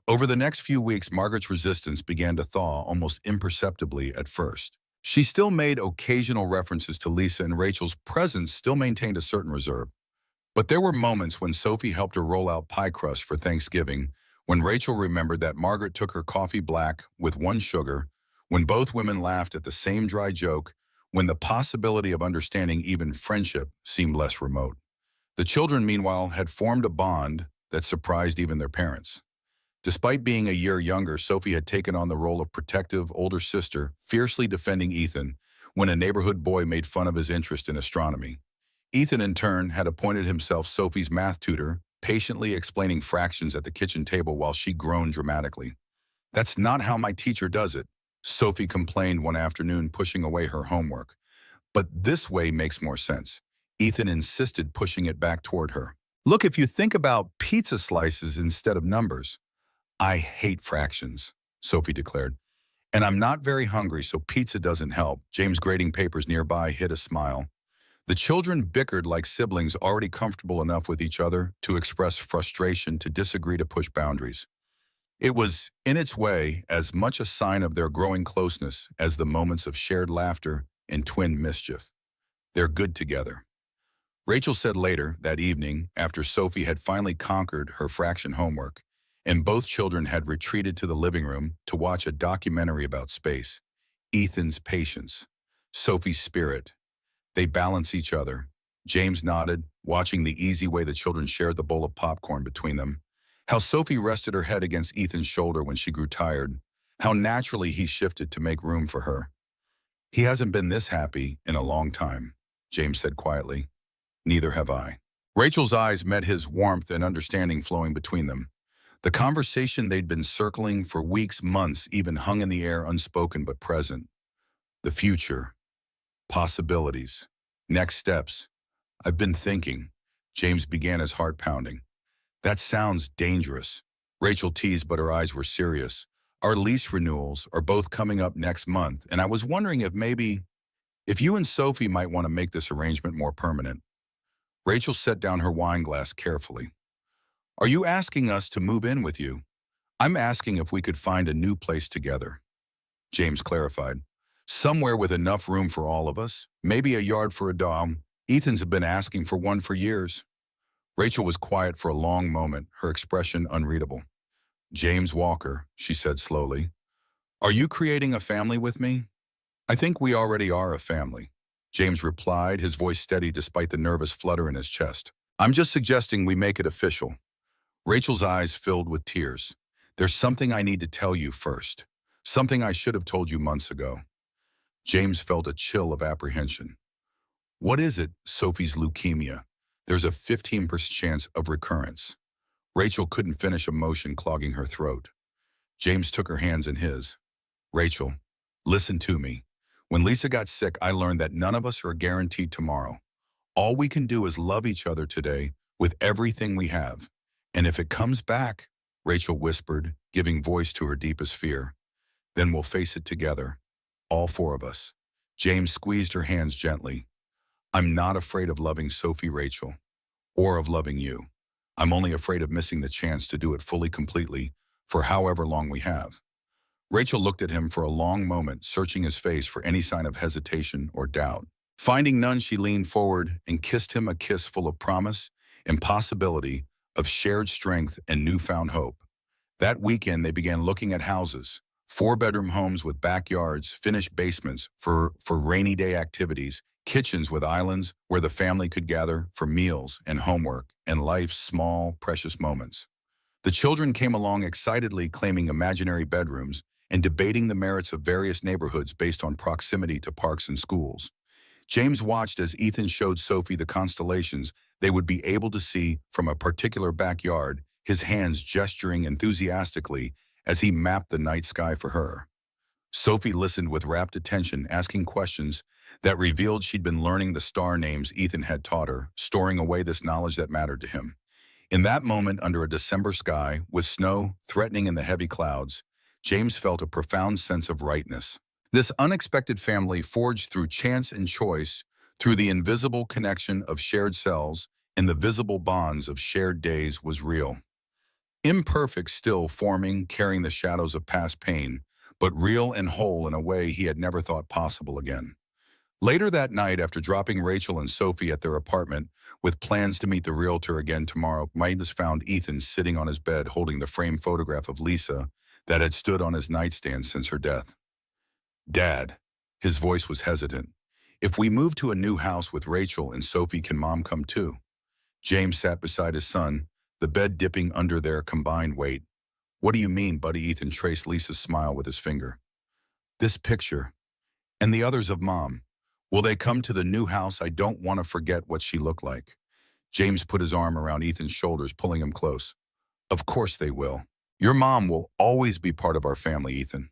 Over the next few weeks, Margaret's resistance began to thaw, almost imperceptibly at first. She still made occasional references to Lisa, and Rachel's presence still maintained a certain reserve. But there were moments when Sophie helped her roll out pie crust for Thanksgiving, when Rachel remembered that Margaret took her coffee black with one sugar, when both women laughed at the same dry joke, when the possibility of understanding even friendship seemed less remote. The children, meanwhile, had formed a bond that surprised even their parents. Despite being a year younger, Sophie had taken on the role of protective older sister, fiercely defending Ethan when a neighborhood boy made fun of his interest in astronomy. Ethan, in turn, had appointed himself Sophie's math tutor, patiently explaining fractions at the kitchen table while she groaned dramatically. "That's not how my teacher does it," Sophie complained one afternoon, pushing away her homework. "But this way makes more sense." Ethan insisted, pushing it back toward her. "Look, if you think about pizza slices instead of numbers." "I hate fractions," Sophie declared. "And I'm not very hungry, so pizza doesn't help." James, grading papers nearby, hid a smile. The children bickered like siblings already comfortable enough with each other to express frustration, to disagree, to push boundaries. It was, in its way, as much a sign of their growing closeness as the moments of shared laughter and twin mischief. "They're good together." Rachel said later that evening, after Sophie had finally conquered her fraction homework, and both children had retreated to the living room to watch a documentary about space. "Ethan's patience, Sophie's spirit. They balance each other." James nodded, watching the easy way the children shared the bowl of popcorn between them. How Sophie rested her head against Ethan's shoulder when she grew tired. How naturally he shifted to make room for her. "He hasn't been this happy in a long time," James said quietly. "Neither have I." Rachel's eyes met his, warmth and understanding flowing between them. The conversation they'd been circling for weeks, months, even hung in the air, unspoken but present. The future. Possibilities. Next steps. "I've been thinking," James began, his heart pounding. "That sounds dangerous," Rachel teased, but her eyes were serious. "Our lease renewals are both coming up next month, and I was wondering if you and Sophie might want to make this arrangement more permanent." Rachel set down her wine glass carefully. "Are you asking us to move in with you?" "I'm asking if we could find a new place together," James clarified. "Somewhere with enough room for all of us, maybe a yard for a dog. Ethan's been asking for one for years." Rachel was quiet for a long moment, her expression unreadable. "James Walker," she said slowly, "are you creating a family with me?" "I think we already are a family," James replied, his voice steady despite the nervous flutter in his chest. "I'm just suggesting we make it official." Rachel's eyes filled with tears. "There's something I need to tell you first. Something I should have told you months ago." James felt a chill of apprehension. "What is it?" "Sophie's leukemia. There's a 15% chance of recurrence." Rachel couldn't finish, emotion clogging her throat. James took her hands in his. "Rachel, listen to me. When Lisa got sick, I learned that none of us are guaranteed tomorrow. All we can do is love each other today with everything we have. And if it comes back," Rachel whispered, giving voice to her deepest fear, "then we'll face it together, all four of us." James squeezed her hands gently. "I'm not afraid of loving Sophie, Rachel, or of loving you. I'm only afraid of missing the chance to do it fully, completely, for however long we have." Rachel looked at him for a long moment, searching his face for any sign of hesitation or doubt. Finding none, she leaned forward and kissed him a kiss full of promise and possibility, of shared strength and newfound hope. That weekend, they began looking at houses, four-bedroom homes with backyards, finished basements for rainy day activities, kitchens with islands where the family could gather for meals and homework and life's small, precious moments. The children came along excitedly, claiming imaginary bedrooms and debating the merits of various neighborhoods based on proximity to parks and schools. James watched as Ethan showed Sophie the constellations they would be able to see from a particular backyard, his hands gesturing enthusiastically as he mapped the night sky for her. Sophie listened with rapt attention, asking questions that revealed she'd been learning the star names Ethan had taught her, storing away this knowledge that mattered to him. In that moment, under a December sky, with snow threatening in the heavy clouds, James felt a profound sense of rightness. This unexpected family, forged through chance and choice, through the invisible connection of shared cells and the visible bonds of shared days, was real. Imperfect, still forming, carrying the shadows of past pain, but real and whole in a way he had never thought possible again. Later that night, after dropping Rachel and Sophie at their apartment with plans to meet the realtor again tomorrow, Midas found Ethan sitting on his bed holding the framed photograph of Lisa that had stood on his nightstand since her death. "Dad," his voice was hesitant, "if we move to a new house with Rachel and Sophie, can Mom come too?" James sat beside his son, the bed dipping under their combined weight. "What do you mean, buddy?" Ethan traced Lisa's smile with his finger. "This picture, and the others of Mom. Will they come to the new house? I don't want to forget what she looked like." James put his arm around Ethan's shoulders, pulling him close. "Of course they will. Your mom will always be part of our family, Ethan.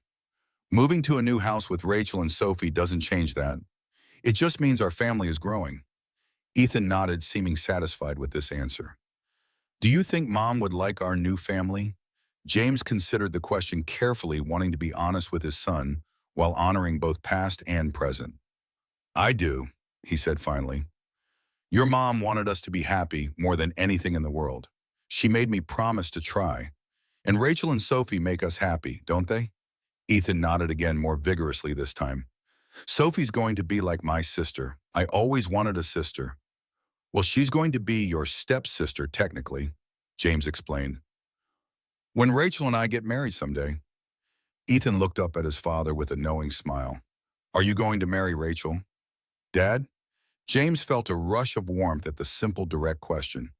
Moving to a new house with Rachel and Sophie doesn't change that. It just means our family is growing." Ethan nodded, seeming satisfied with this answer. "Do you think Mom would like our new family?" James considered the question carefully, wanting to be honest with his son while honoring both past and present. "I do," he said finally. "Your mom wanted us to be happy more than anything in the world. She made me promise to try. And Rachel and Sophie make us happy, don't they?" Ethan nodded again, more vigorously this time. "Sophie's going to be like my sister. I always wanted a sister." "Well, she's going to be your stepsister, technically," James explained. "When Rachel and I get married someday." Ethan looked up at his father with a knowing smile. "Are you going to marry Rachel, Dad?" James felt a rush of warmth at the simple, direct question.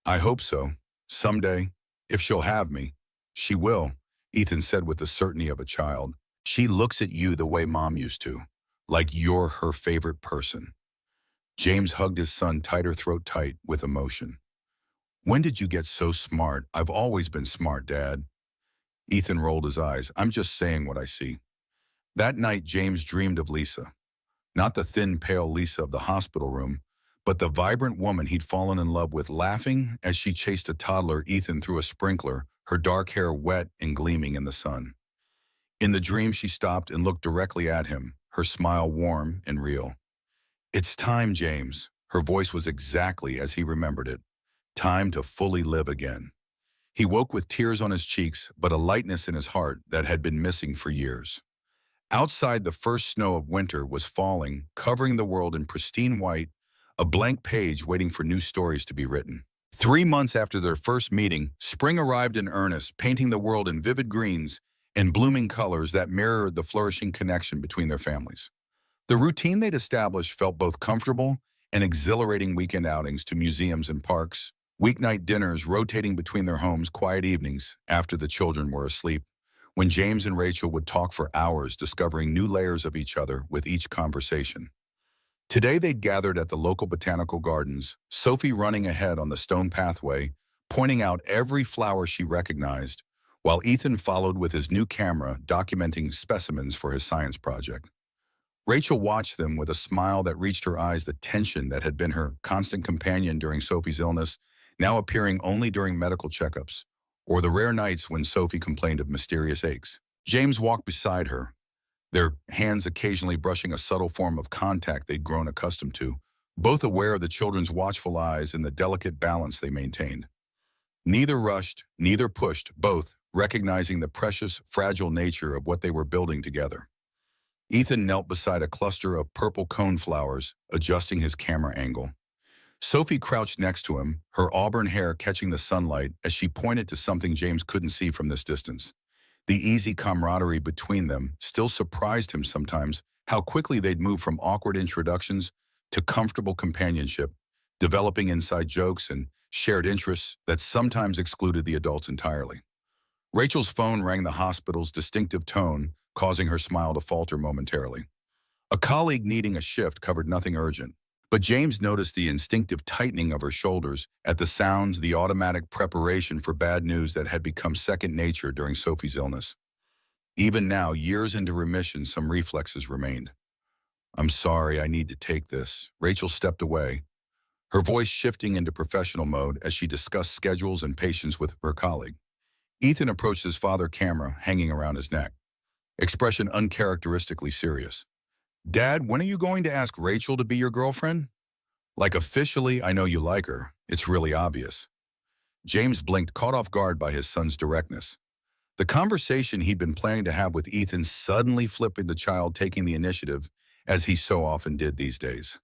"I hope so. Someday. If she'll have me." "She will," Ethan said with the certainty of a child. "She looks at you the way Mom used to, like you're her favorite person." James hugged his son tighter, throat tight, with emotion. "When did you get so smart?" "I've always been smart, Dad." Ethan rolled his eyes. "I'm just saying what I see." That night, James dreamed of Lisa. Not the thin, pale Lisa of the hospital room, but the vibrant woman he'd fallen in love with, laughing as she chased a toddler Ethan through a sprinkler, her dark hair wet and gleaming in the sun. In the dream, she stopped and looked directly at him, her smile warm and real. "It's time, James." Her voice was exactly as he remembered it. Time to fully live again. He woke with tears on his cheeks, but a lightness in his heart that had been missing for years. Outside, the first snow of winter was falling, covering the world in pristine white, a blank page waiting for new stories to be written. 3 months after their first meeting, spring arrived in earnest, painting the world in vivid greens and blooming colors that mirrored the flourishing connection between their families. The routine they'd established felt both comfortable and exhilarating: weekend outings to museums and parks, weeknight dinners rotating between their homes, quiet evenings after the children were asleep, when James and Rachel would talk for hours, discovering new layers of each other with each conversation. Today they'd gathered at the local botanical gardens, Sophie running ahead on the stone pathway, pointing out every flower she recognized, while Ethan followed with his new camera, documenting specimens for his science project. Rachel watched them with a smile that reached her eyes, the tension that had been her constant companion during Sophie's illness, now appearing only during medical checkups, or the rare nights when Sophie complained of mysterious aches. James walked beside her, their hands occasionally brushing a subtle form of contact they'd grown accustomed to, both aware of the children's watchful eyes and the delicate balance they maintained. Neither rushed, neither pushed, both recognizing the precious, fragile nature of what they were building together. Ethan knelt beside a cluster of purple coneflowers, adjusting his camera angle. Sophie crouched next to him, her auburn hair catching the sunlight as she pointed to something James couldn't see from this distance. The easy camaraderie between them still surprised him sometimes, how quickly they'd move from awkward introductions to comfortable companionship, developing inside jokes and shared interests that sometimes excluded the adults entirely. Rachel's phone rang, the hospital's distinctive tone causing her smile to falter momentarily. A colleague needing a shift covered nothing urgent, but James noticed the instinctive tightening of her shoulders at the sounds, the automatic preparation for bad news that had become second nature during Sophie's illness. Even now, years into remission, some reflexes remained. "I'm sorry, I need to take this." Rachel stepped away, her voice shifting into professional mode as she discussed schedules and patients with her colleague. Ethan approached his father, camera hanging around his neck, expression uncharacteristically serious. "Dad, when are you going to ask Rachel to be your girlfriend?" "Like officially, I know you like her. It's really obvious." James blinked, caught off guard by his son's directness. The conversation he'd been planning to have with Ethan suddenly flipping the child taking the initiative, as he so often did these days.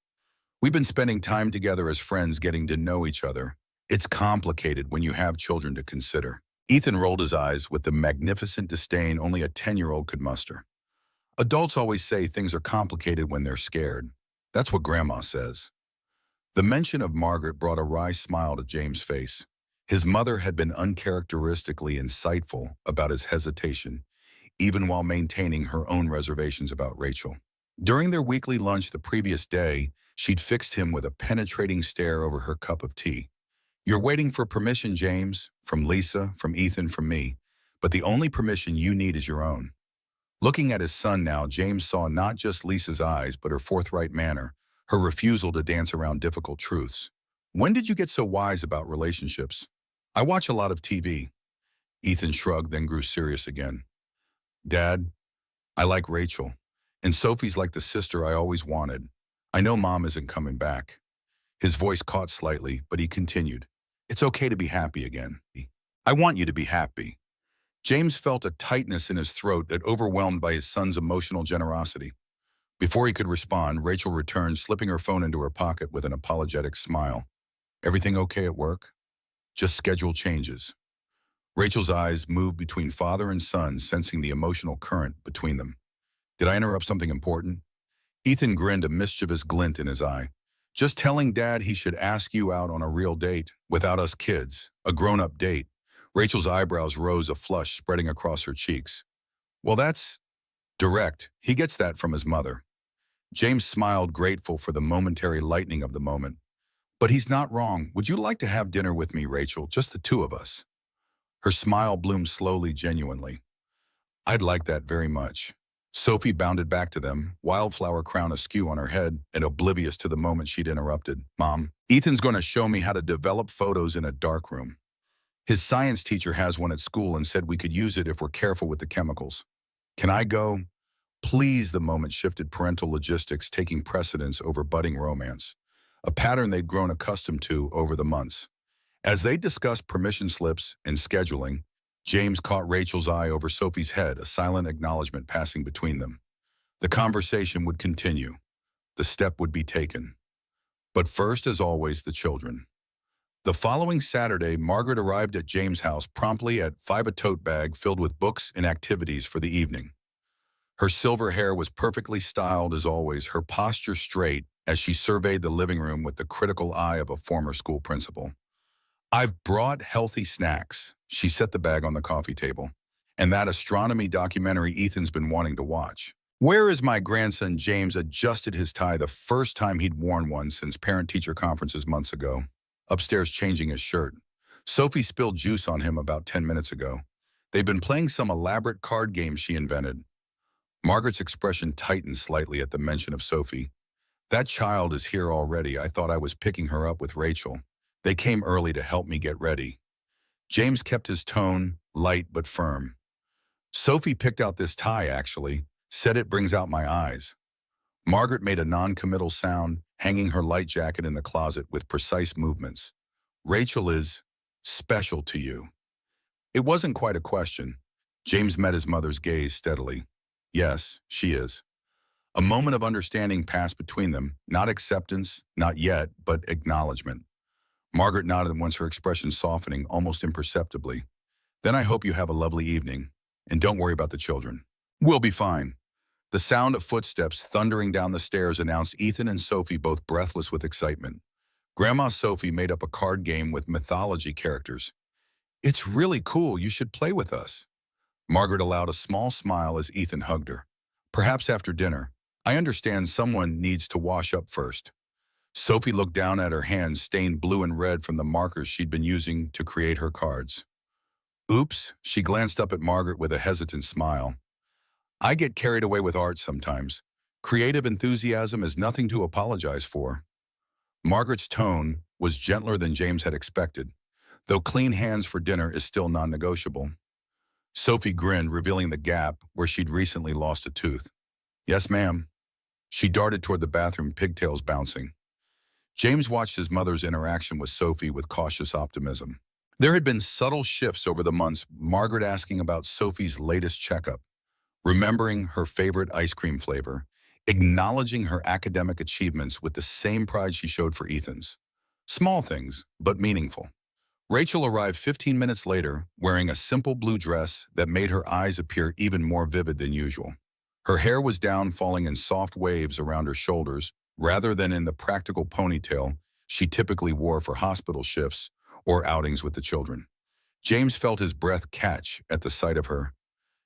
We've been spending time together as friends getting to know each other. It's complicated when you have children to consider. Ethan rolled his eyes with the magnificent disdain only a 10-year-old could muster. Adults always say things are complicated when they're scared. That's what Grandma says. The mention of Margaret brought a wry smile to James' face. His mother had been uncharacteristically insightful about his hesitation, even while maintaining her own reservations about Rachel. During their weekly lunch the previous day, she'd fixed him with a penetrating stare over her cup of tea. "You're waiting for permission, James, from Lisa, from Ethan, from me, but the only permission you need is your own." Looking at his son now, James saw not just Lisa's eyes, but her forthright manner, her refusal to dance around difficult truths. "When did you get so wise about relationships?" "I watch a lot of TV." Ethan shrugged, then grew serious again. "Dad, I like Rachel, and Sophie's like the sister I always wanted. I know Mom isn't coming back." His voice caught slightly, but he continued, "It's okay to be happy again. I want you to be happy." James felt a tightness in his throat that overwhelmed by his son's emotional generosity. Before he could respond, Rachel returned, slipping her phone into her pocket with an apologetic smile. "Everything okay at work?" "Just schedule changes." Rachel's eyes moved between father and son, sensing the emotional current between them. "Did I interrupt something important?" Ethan grinned, a mischievous glint in his eye. "Just telling Dad he should ask you out on a real date, without us kids, a grown-up date." Rachel's eyebrows rose, a flush spreading across her cheeks. "Well, that's direct. He gets that from his mother." James smiled, grateful for the momentary lightening of the moment. "But he's not wrong. Would you like to have dinner with me, Rachel? Just the two of us?" Her smile bloomed slowly, genuinely. "I'd like that very much." Sophie bounded back to them, wildflower crown askew on her head and oblivious to the moment she'd interrupted. "Mom, Ethan's going to show me how to develop photos in a darkroom. His science teacher has one at school and said we could use it if we're careful with the chemicals. Can I go?" Please, the moment shifted, parental logistics taking precedence over budding romance, a pattern they'd grown accustomed to over the months. As they discussed permission slips and scheduling, James caught Rachel's eye over Sophie's head, a silent acknowledgement passing between them. The conversation would continue. The step would be taken. But first, as always, the children. The following Saturday, Margaret arrived at James' house promptly at 5, a tote bag filled with books and activities for the evening. Her silver hair was perfectly styled as always, her posture straight as she surveyed the living room with the critical eye of a former school principal. "I've brought healthy snacks." She set the bag on the coffee table. "And that astronomy documentary Ethan's been wanting to watch." "Where is my grandson?" James adjusted his tie, the first time he'd worn one since parent-teacher conferences months ago. "Upstairs changing his shirt. Sophie spilled juice on him about 10 minutes ago. They've been playing some elaborate card game she invented." Margaret's expression tightened slightly at the mention of Sophie. "That child is here already. I thought I was picking her up with Rachel. They came early to help me get ready." James kept his tone light but firm. "Sophie picked out this tie, actually. Said it brings out my eyes." Margaret made a non-committal sound, hanging her light jacket in the closet with precise movements. "Rachel is special to you." It wasn't quite a question. James met his mother's gaze steadily. "Yes, she is." A moment of understanding passed between them, not acceptance, not yet, but acknowledgement. Margaret nodded once, her expression softening almost imperceptibly. "Then I hope you have a lovely evening, and don't worry about the children. We'll be fine." The sound of footsteps thundering down the stairs announced Ethan and Sophie, both breathless with excitement. Grandma Sophie made up a card game with mythology characters. "It's really cool. You should play with us." Margaret allowed a small smile as Ethan hugged her. "Perhaps after dinner. I understand someone needs to wash up first." Sophie looked down at her hands, stained blue and red from the markers she'd been using to create her cards. "Oops," she glanced up at Margaret with a hesitant smile. "I get carried away with art sometimes. Creative enthusiasm is nothing to apologize for." Margaret's tone was gentler than James had expected, though clean hands for dinner is still non-negotiable. Sophie grinned, revealing the gap where she'd recently lost a tooth. "Yes, ma'am." She darted toward the bathroom, pigtails bouncing. James watched his mother's interaction with Sophie with cautious optimism. There had been subtle shifts over the months, Margaret asking about Sophie's latest checkup, remembering her favorite ice cream flavor, acknowledging her academic achievements with the same pride she showed for Ethan's. Small things, but meaningful. Rachel arrived 15 minutes later, wearing a simple blue dress that made her eyes appear even more vivid than usual. Her hair was down, falling in soft waves around her shoulders, rather than in the practical ponytail she typically wore for hospital shifts or outings with the children. James felt his breath catch at the sight of her.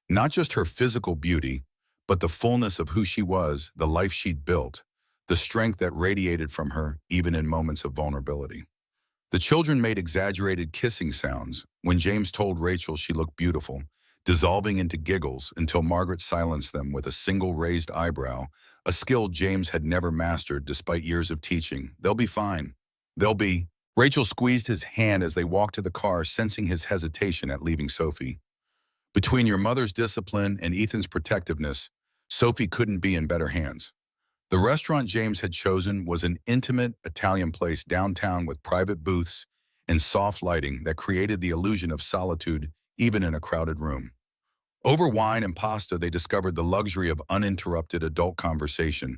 Not just her physical beauty, but the fullness of who she was, the life she'd built, the strength that radiated from her even in moments of vulnerability. The children made exaggerated kissing sounds when James told Rachel she looked beautiful, dissolving into giggles until Margaret silenced them with a single raised eyebrow, a skill James had never mastered despite years of teaching. They'll be fine. They'll be. Rachel squeezed his hand as they walked to the car, sensing his hesitation at leaving Sophie. Between your mother's discipline and Ethan's protectiveness, Sophie couldn't be in better hands. The restaurant James had chosen was an intimate Italian place downtown with private booths and soft lighting that created the illusion of solitude even in a crowded room. Over wine and pasta, they discovered the luxury of uninterrupted adult conversation.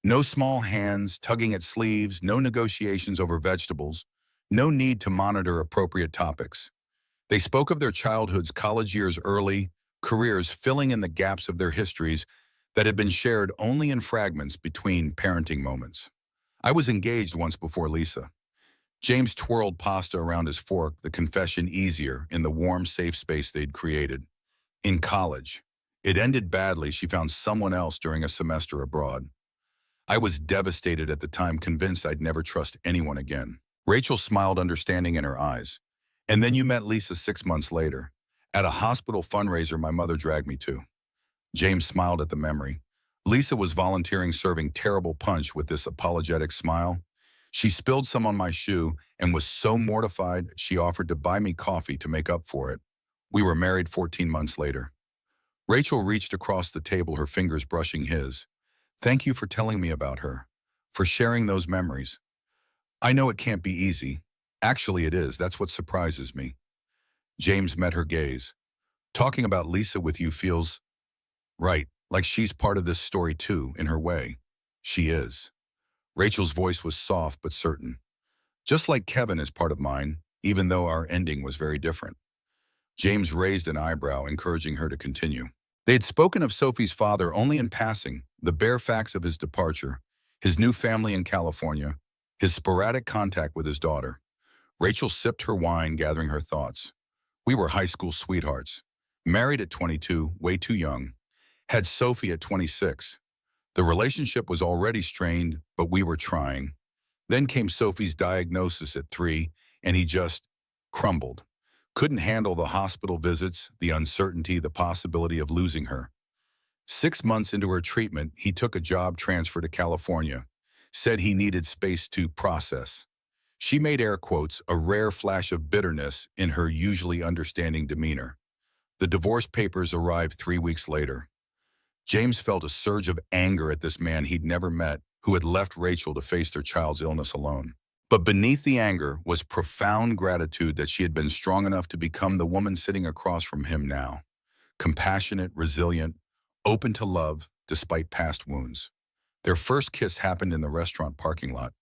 No small hands tugging at sleeves, no negotiations over vegetables, no need to monitor appropriate topics. They spoke of their childhoods, college years early, careers filling in the gaps of their histories that had been shared only in fragments between parenting moments. I was engaged once before Lisa. James twirled pasta around his fork, the confession easier in the warm, safe space they'd created. In college. It ended badly. She found someone else during a semester abroad. I was devastated at the time, convinced I'd never trust anyone again. Rachel smiled, understanding in her eyes. And then you met Lisa 6 months later, at a hospital fundraiser my mother dragged me to. James smiled at the memory. Lisa was volunteering, serving terrible punch with this apologetic smile. She spilled some on my shoe and was so mortified she offered to buy me coffee to make up for it. We were married 14 months later. Rachel reached across the table, her fingers brushing his. Thank you for telling me about her, for sharing those memories. I know it can't be easy. Actually, it is. That's what surprises me. James met her gaze. Talking about Lisa with you feels right, like she's part of this story too, in her way. She is. Rachel's voice was soft but certain. Just like Kevin is part of mine, even though our ending was very different. James raised an eyebrow, encouraging her to continue. They had spoken of Sophie's father only in passing, the bare facts of his departure, his new family in California, his sporadic contact with his daughter. Rachel sipped her wine, gathering her thoughts. We were high school sweethearts. Married at 22, way too young. Had Sophie at 26. The relationship was already strained, but we were trying. Then came Sophie's diagnosis at 3, and he just crumbled. Couldn't handle the hospital visits, the uncertainty, the possibility of losing her. 6 months into her treatment, he took a job transfer to California. Said he needed space to process. She made air quotes, a rare flash of bitterness in her usually understanding demeanor. The divorce papers arrived 3 weeks later. James felt a surge of anger at this man he'd never met, who had left Rachel to face their child's illness alone. But beneath the anger was profound gratitude that she had been strong enough to become the woman sitting across from him now. Compassionate, resilient, open to love despite past wounds. Their first kiss happened in the restaurant parking lot,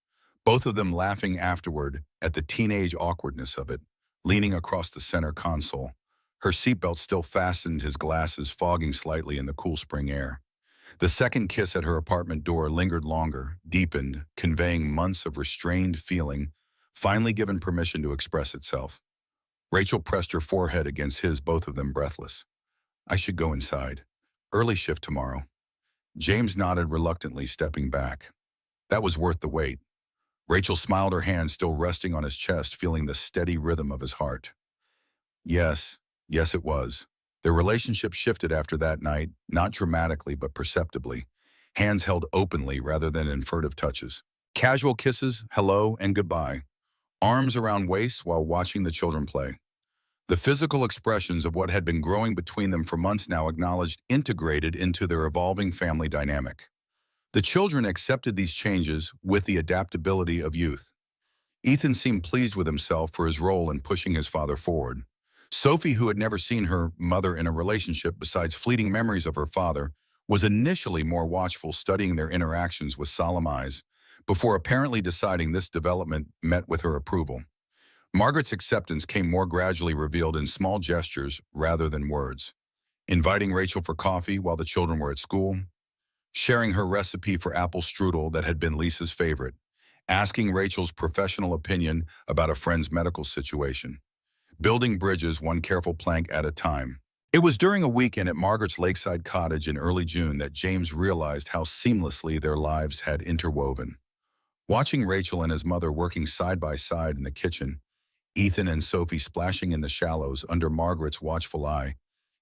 both of them laughing afterward at the teenage awkwardness of it, leaning across the center console. Her seatbelt still fastened, his glasses fogging slightly in the cool spring air. The second kiss at her apartment door lingered longer, deepened, conveying months of restrained feeling, finally given permission to express itself. Rachel pressed her forehead against his, both of them breathless. I should go inside. Early shift tomorrow. James nodded reluctantly, stepping back. That was worth the wait. Rachel smiled, her hand still resting on his chest, feeling the steady rhythm of his heart. Yes, it was. Their relationship shifted after that night, not dramatically but perceptibly. Hands held openly rather than in furtive touches. Casual kisses, hello and goodbye. Arms around waists while watching the children play. The physical expressions of what had been growing between them for months now acknowledged, integrated into their evolving family dynamic. The children accepted these changes with the adaptability of youth. Ethan seemed pleased with himself for his role in pushing his father forward. Sophie, who had never seen her mother in a relationship besides fleeting memories of her father, was initially more watchful, studying their interactions with solemn eyes, before apparently deciding this development met with her approval. Margaret's acceptance came more gradually, revealed in small gestures rather than words. Inviting Rachel for coffee while the children were at school, sharing her recipe for apple strudel that had been Lisa's favorite, asking Rachel's professional opinion about a friend's medical situation, building bridges one careful plank at a time. It was during a weekend at Margaret's lakeside cottage in early June that James realized how seamlessly their lives had interwoven. Watching Rachel and his mother working side by side in the kitchen, Ethan and Sophie splashing in the shallows under Margaret's watchful eye,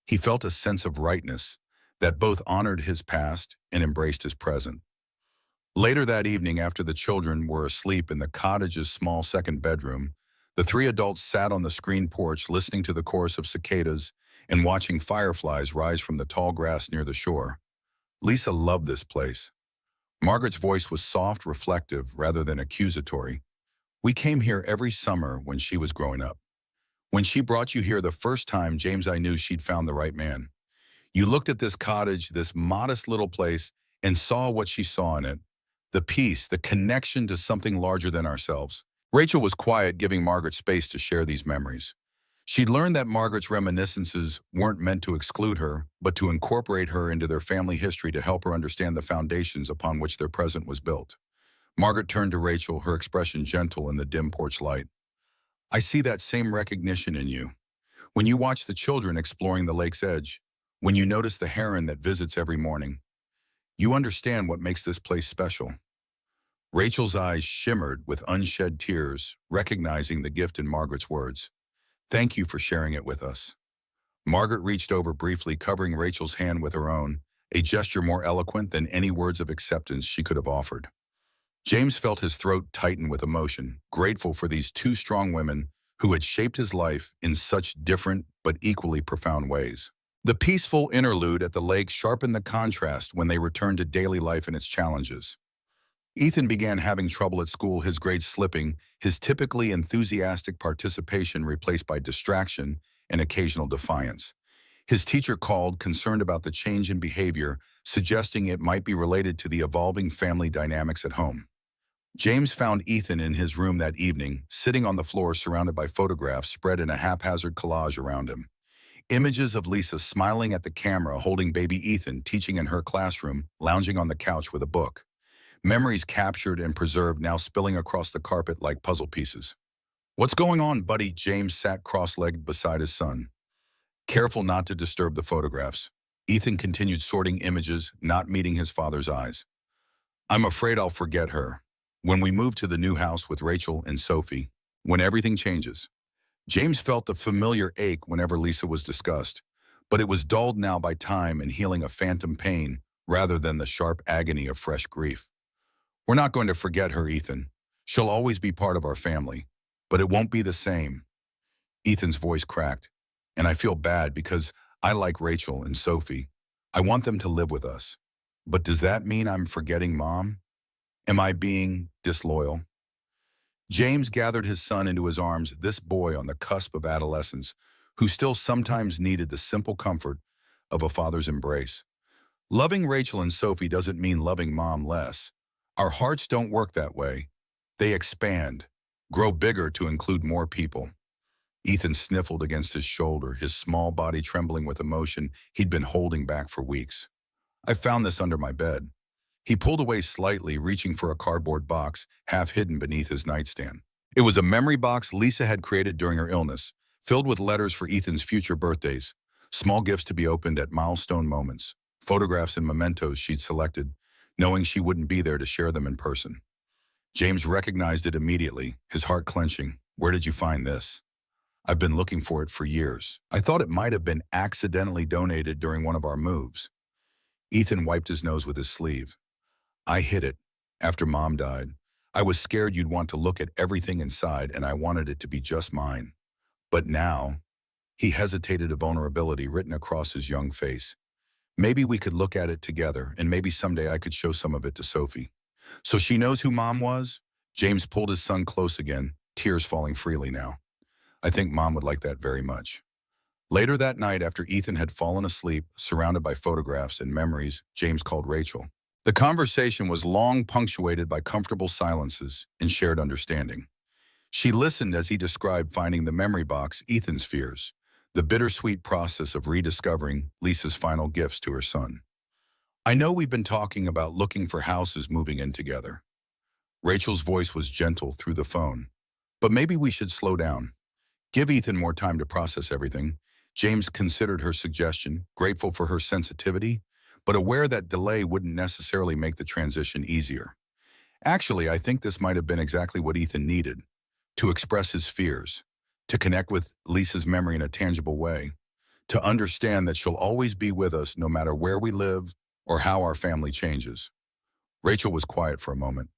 he felt a sense of rightness that both honored his past and embraced his present. Later that evening, after the children were asleep in the cottage's small second bedroom, the three adults sat on the screened porch listening to the chorus of cicadas and watching fireflies rise from the tall grass near the shore. Lisa loved this place. Margaret's voice was soft, reflective, rather than accusatory. We came here every summer when she was growing up. When she brought you here the first time, James, I knew she'd found the right man. You looked at this cottage, this modest little place, and saw what she saw in it. The peace, the connection to something larger than ourselves. Rachel was quiet, giving Margaret space to share these memories. She'd learned that Margaret's reminiscences weren't meant to exclude her, but to incorporate her into their family history to help her understand the foundations upon which their present was built. Margaret turned to Rachel, her expression gentle in the dim porch light. I see that same recognition in you. When you watch the children exploring the lake's edge, when you notice the heron that visits every morning, you understand what makes this place special. Rachel's eyes shimmered with unshed tears, recognizing the gift in Margaret's words. Thank you for sharing it with us. Margaret reached over briefly, covering Rachel's hand with her own, a gesture more eloquent than any words of acceptance she could have offered. James felt his throat tighten with emotion, grateful for these two strong women who had shaped his life in such different but equally profound ways. The peaceful interlude at the lake sharpened the contrast when they returned to daily life and its challenges. Ethan began having trouble at school, his grades slipping, his typically enthusiastic participation replaced by distraction and occasional defiance. His teacher called, concerned about the change in behavior, suggesting it might be related to the evolving family dynamics at home. James found Ethan in his room that evening, sitting on the floor surrounded by photographs spread in a haphazard collage around him. Images of Lisa smiling at the camera, holding baby Ethan, teaching in her classroom, lounging on the couch with a book. Memories captured and preserved, now spilling across the carpet like puzzle pieces. What's going on, buddy? James sat cross-legged beside his son, careful not to disturb the photographs. Ethan continued sorting images, not meeting his father's eyes. I'm afraid I'll forget her. When we move to the new house with Rachel and Sophie, when everything changes. James felt the familiar ache whenever Lisa was discussed, but it was dulled now by time and healing a phantom pain rather than the sharp agony of fresh grief. We're not going to forget her, Ethan. She'll always be part of our family, but it won't be the same. Ethan's voice cracked, and I feel bad because I like Rachel and Sophie. I want them to live with us. But does that mean I'm forgetting Mom? Am I being disloyal? James gathered his son into his arms, this boy on the cusp of adolescence, who still sometimes needed the simple comfort of a father's embrace. Loving Rachel and Sophie doesn't mean loving Mom less. Our hearts don't work that way. They expand, grow bigger to include more people. Ethan sniffled against his shoulder, his small body trembling with emotion he'd been holding back for weeks. I found this under my bed. He pulled away slightly, reaching for a cardboard box half hidden beneath his nightstand. It was a memory box Lisa had created during her illness, filled with letters for Ethan's future birthdays, small gifts to be opened at milestone moments, photographs and mementos she'd selected, knowing she wouldn't be there to share them in person. James recognized it immediately, his heart clenching. Where did you find this? I've been looking for it for years. I thought it might have been accidentally donated during one of our moves. Ethan wiped his nose with his sleeve. I hid it after Mom died. I was scared you'd want to look at everything inside, and I wanted it to be just mine. But now, he hesitated, a vulnerability written across his young face. Maybe we could look at it together, and maybe someday I could show some of it to Sophie. So she knows who Mom was? James pulled his son close again, tears falling freely now. I think Mom would like that very much. Later that night, after Ethan had fallen asleep, surrounded by photographs and memories, James called Rachel. The conversation was long punctuated by comfortable silences and shared understanding. She listened as he described finding the memory box, Ethan's fears, the bittersweet process of rediscovering Lisa's final gifts to her son. I know we've been talking about looking for houses moving in together. Rachel's voice was gentle through the phone. But maybe we should slow down. Give Ethan more time to process everything. James considered her suggestion, grateful for her sensitivity, but aware that delay wouldn't necessarily make the transition easier. Actually, I think this might have been exactly what Ethan needed, to express his fears, to connect with Lisa's memory in a tangible way, to understand that she'll always be with us no matter where we live or how our family changes. Rachel was quiet for a moment.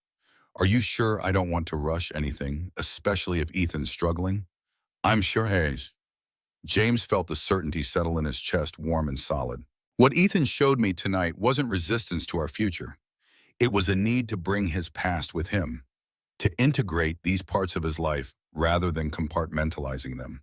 Are you sure I don't want to rush anything, especially if Ethan's struggling? I'm sure he is. James felt the certainty settle in his chest, warm and solid. What Ethan showed me tonight wasn't resistance to our future. It was a need to bring his past with him, to integrate these parts of his life rather than compartmentalizing them.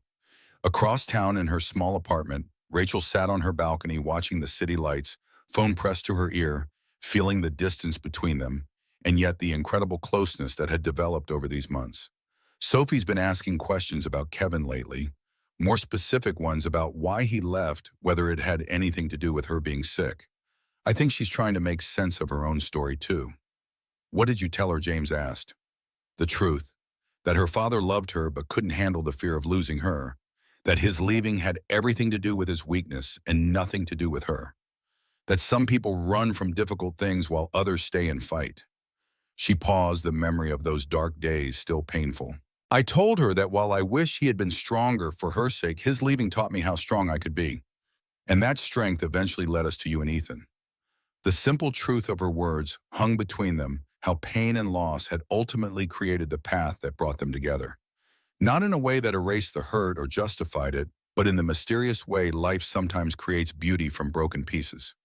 Across town in her small apartment, Rachel sat on her balcony watching the city lights, phone pressed to her ear, feeling the distance between them, and yet the incredible closeness that had developed over these months. Sophie's been asking questions about Kevin lately, more specific ones about why he left, whether it had anything to do with her being sick. I think she's trying to make sense of her own story too. What did you tell her? James asked. The truth, that her father loved her but couldn't handle the fear of losing her, that his leaving had everything to do with his weakness and nothing to do with her, that some people run from difficult things while others stay and fight. She paused, the memory of those dark days still painful. I told her that while I wish he had been stronger for her sake, his leaving taught me how strong I could be. And that strength eventually led us to you and Ethan. The simple truth of her words hung between them, how pain and loss had ultimately created the path that brought them together. Not in a way that erased the hurt or justified it, but in the mysterious way life sometimes creates beauty from broken pieces.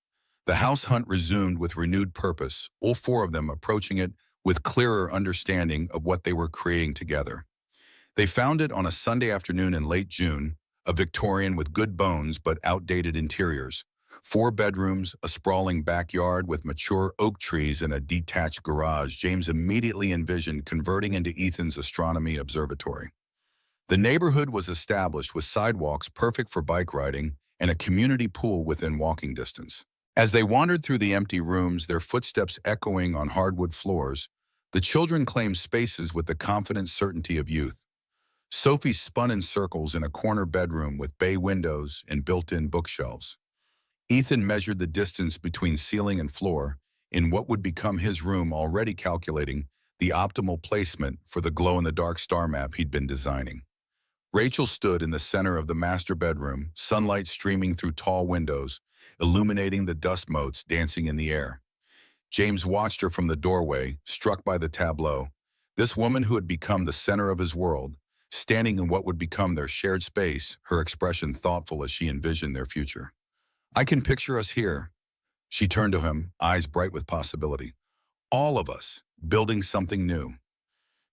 The house hunt resumed with renewed purpose, all four of them approaching it with clearer understanding of what they were creating together. They found it on a Sunday afternoon in late June, a Victorian with good bones but outdated interiors. 4 bedrooms, a sprawling backyard with mature oak trees and a detached garage James immediately envisioned converting into Ethan's astronomy observatory. The neighborhood was established with sidewalks perfect for bike riding and a community pool within walking distance. As they wandered through the empty rooms, their footsteps echoing on hardwood floors, the children claimed spaces with the confident certainty of youth. Sophie spun in circles in a corner bedroom with bay windows and built-in bookshelves. Ethan measured the distance between ceiling and floor in what would become his room, already calculating the optimal placement for the glow-in-the-dark star map he'd been designing. Rachel stood in the center of the master bedroom, sunlight streaming through tall windows, illuminating the dust motes dancing in the air. James watched her from the doorway, struck by the tableau. This woman who had become the center of his world, standing in what would become their shared space, her expression thoughtful as she envisioned their future. I can picture us here. She turned to him, eyes bright with possibility. All of us, building something new.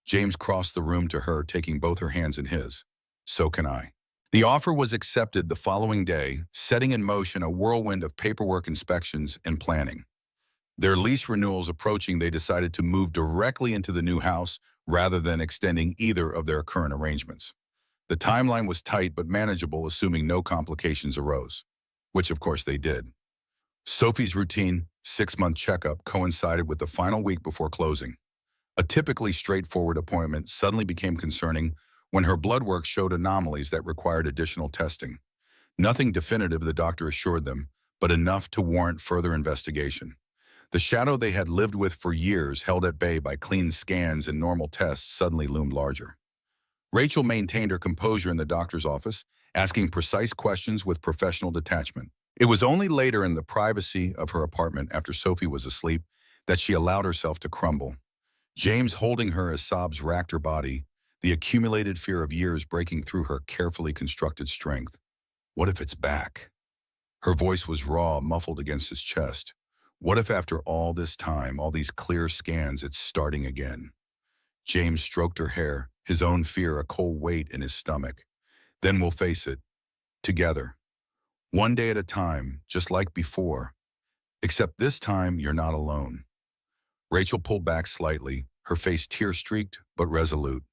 James crossed the room to her, taking both her hands in his. So can I. The offer was accepted the following day, setting in motion a whirlwind of paperwork, inspections, and planning. Their lease renewals approaching, they decided to move directly into the new house rather than extending either of their current arrangements. The timeline was tight but manageable, assuming no complications arose, which of course they did. Sophie's routine 6-month checkup coincided with the final week before closing. A typically straightforward appointment suddenly became concerning when her blood work showed anomalies that required additional testing. Nothing definitive, the doctor assured them, but enough to warrant further investigation. The shadow they had lived with for years, held at bay by clean scans and normal tests, suddenly loomed larger. Rachel maintained her composure in the doctor's office, asking precise questions with professional detachment. It was only later, in the privacy of her apartment after Sophie was asleep, that she allowed herself to crumble. James holding her as sobs racked her body, the accumulated fear of years breaking through her carefully constructed strength. What if it's back? Her voice was raw, muffled against his chest. What if after all this time, all these clear scans, it's starting again? James stroked her hair, his own fear a cold weight in his stomach. Then we'll face it, together. One day at a time, just like before. Except this time, you're not alone. Rachel pulled back slightly, her face tear-streaked but resolute.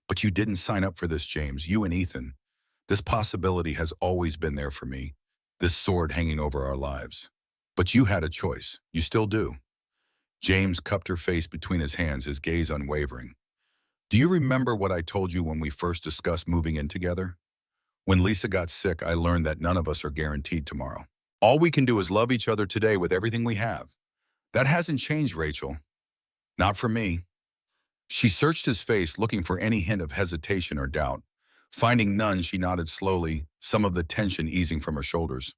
But you didn't sign up for this, James, you and Ethan. This possibility has always been there for me, this sword hanging over our lives. But you had a choice. You still do. James cupped her face between his hands, his gaze unwavering. Do you remember what I told you when we first discussed moving in together? When Lisa got sick, I learned that none of us are guaranteed tomorrow. All we can do is love each other today with everything we have. That hasn't changed, Rachel. Not for me. She searched his face, looking for any hint of hesitation or doubt. Finding none, she nodded slowly, some of the tension easing from her shoulders.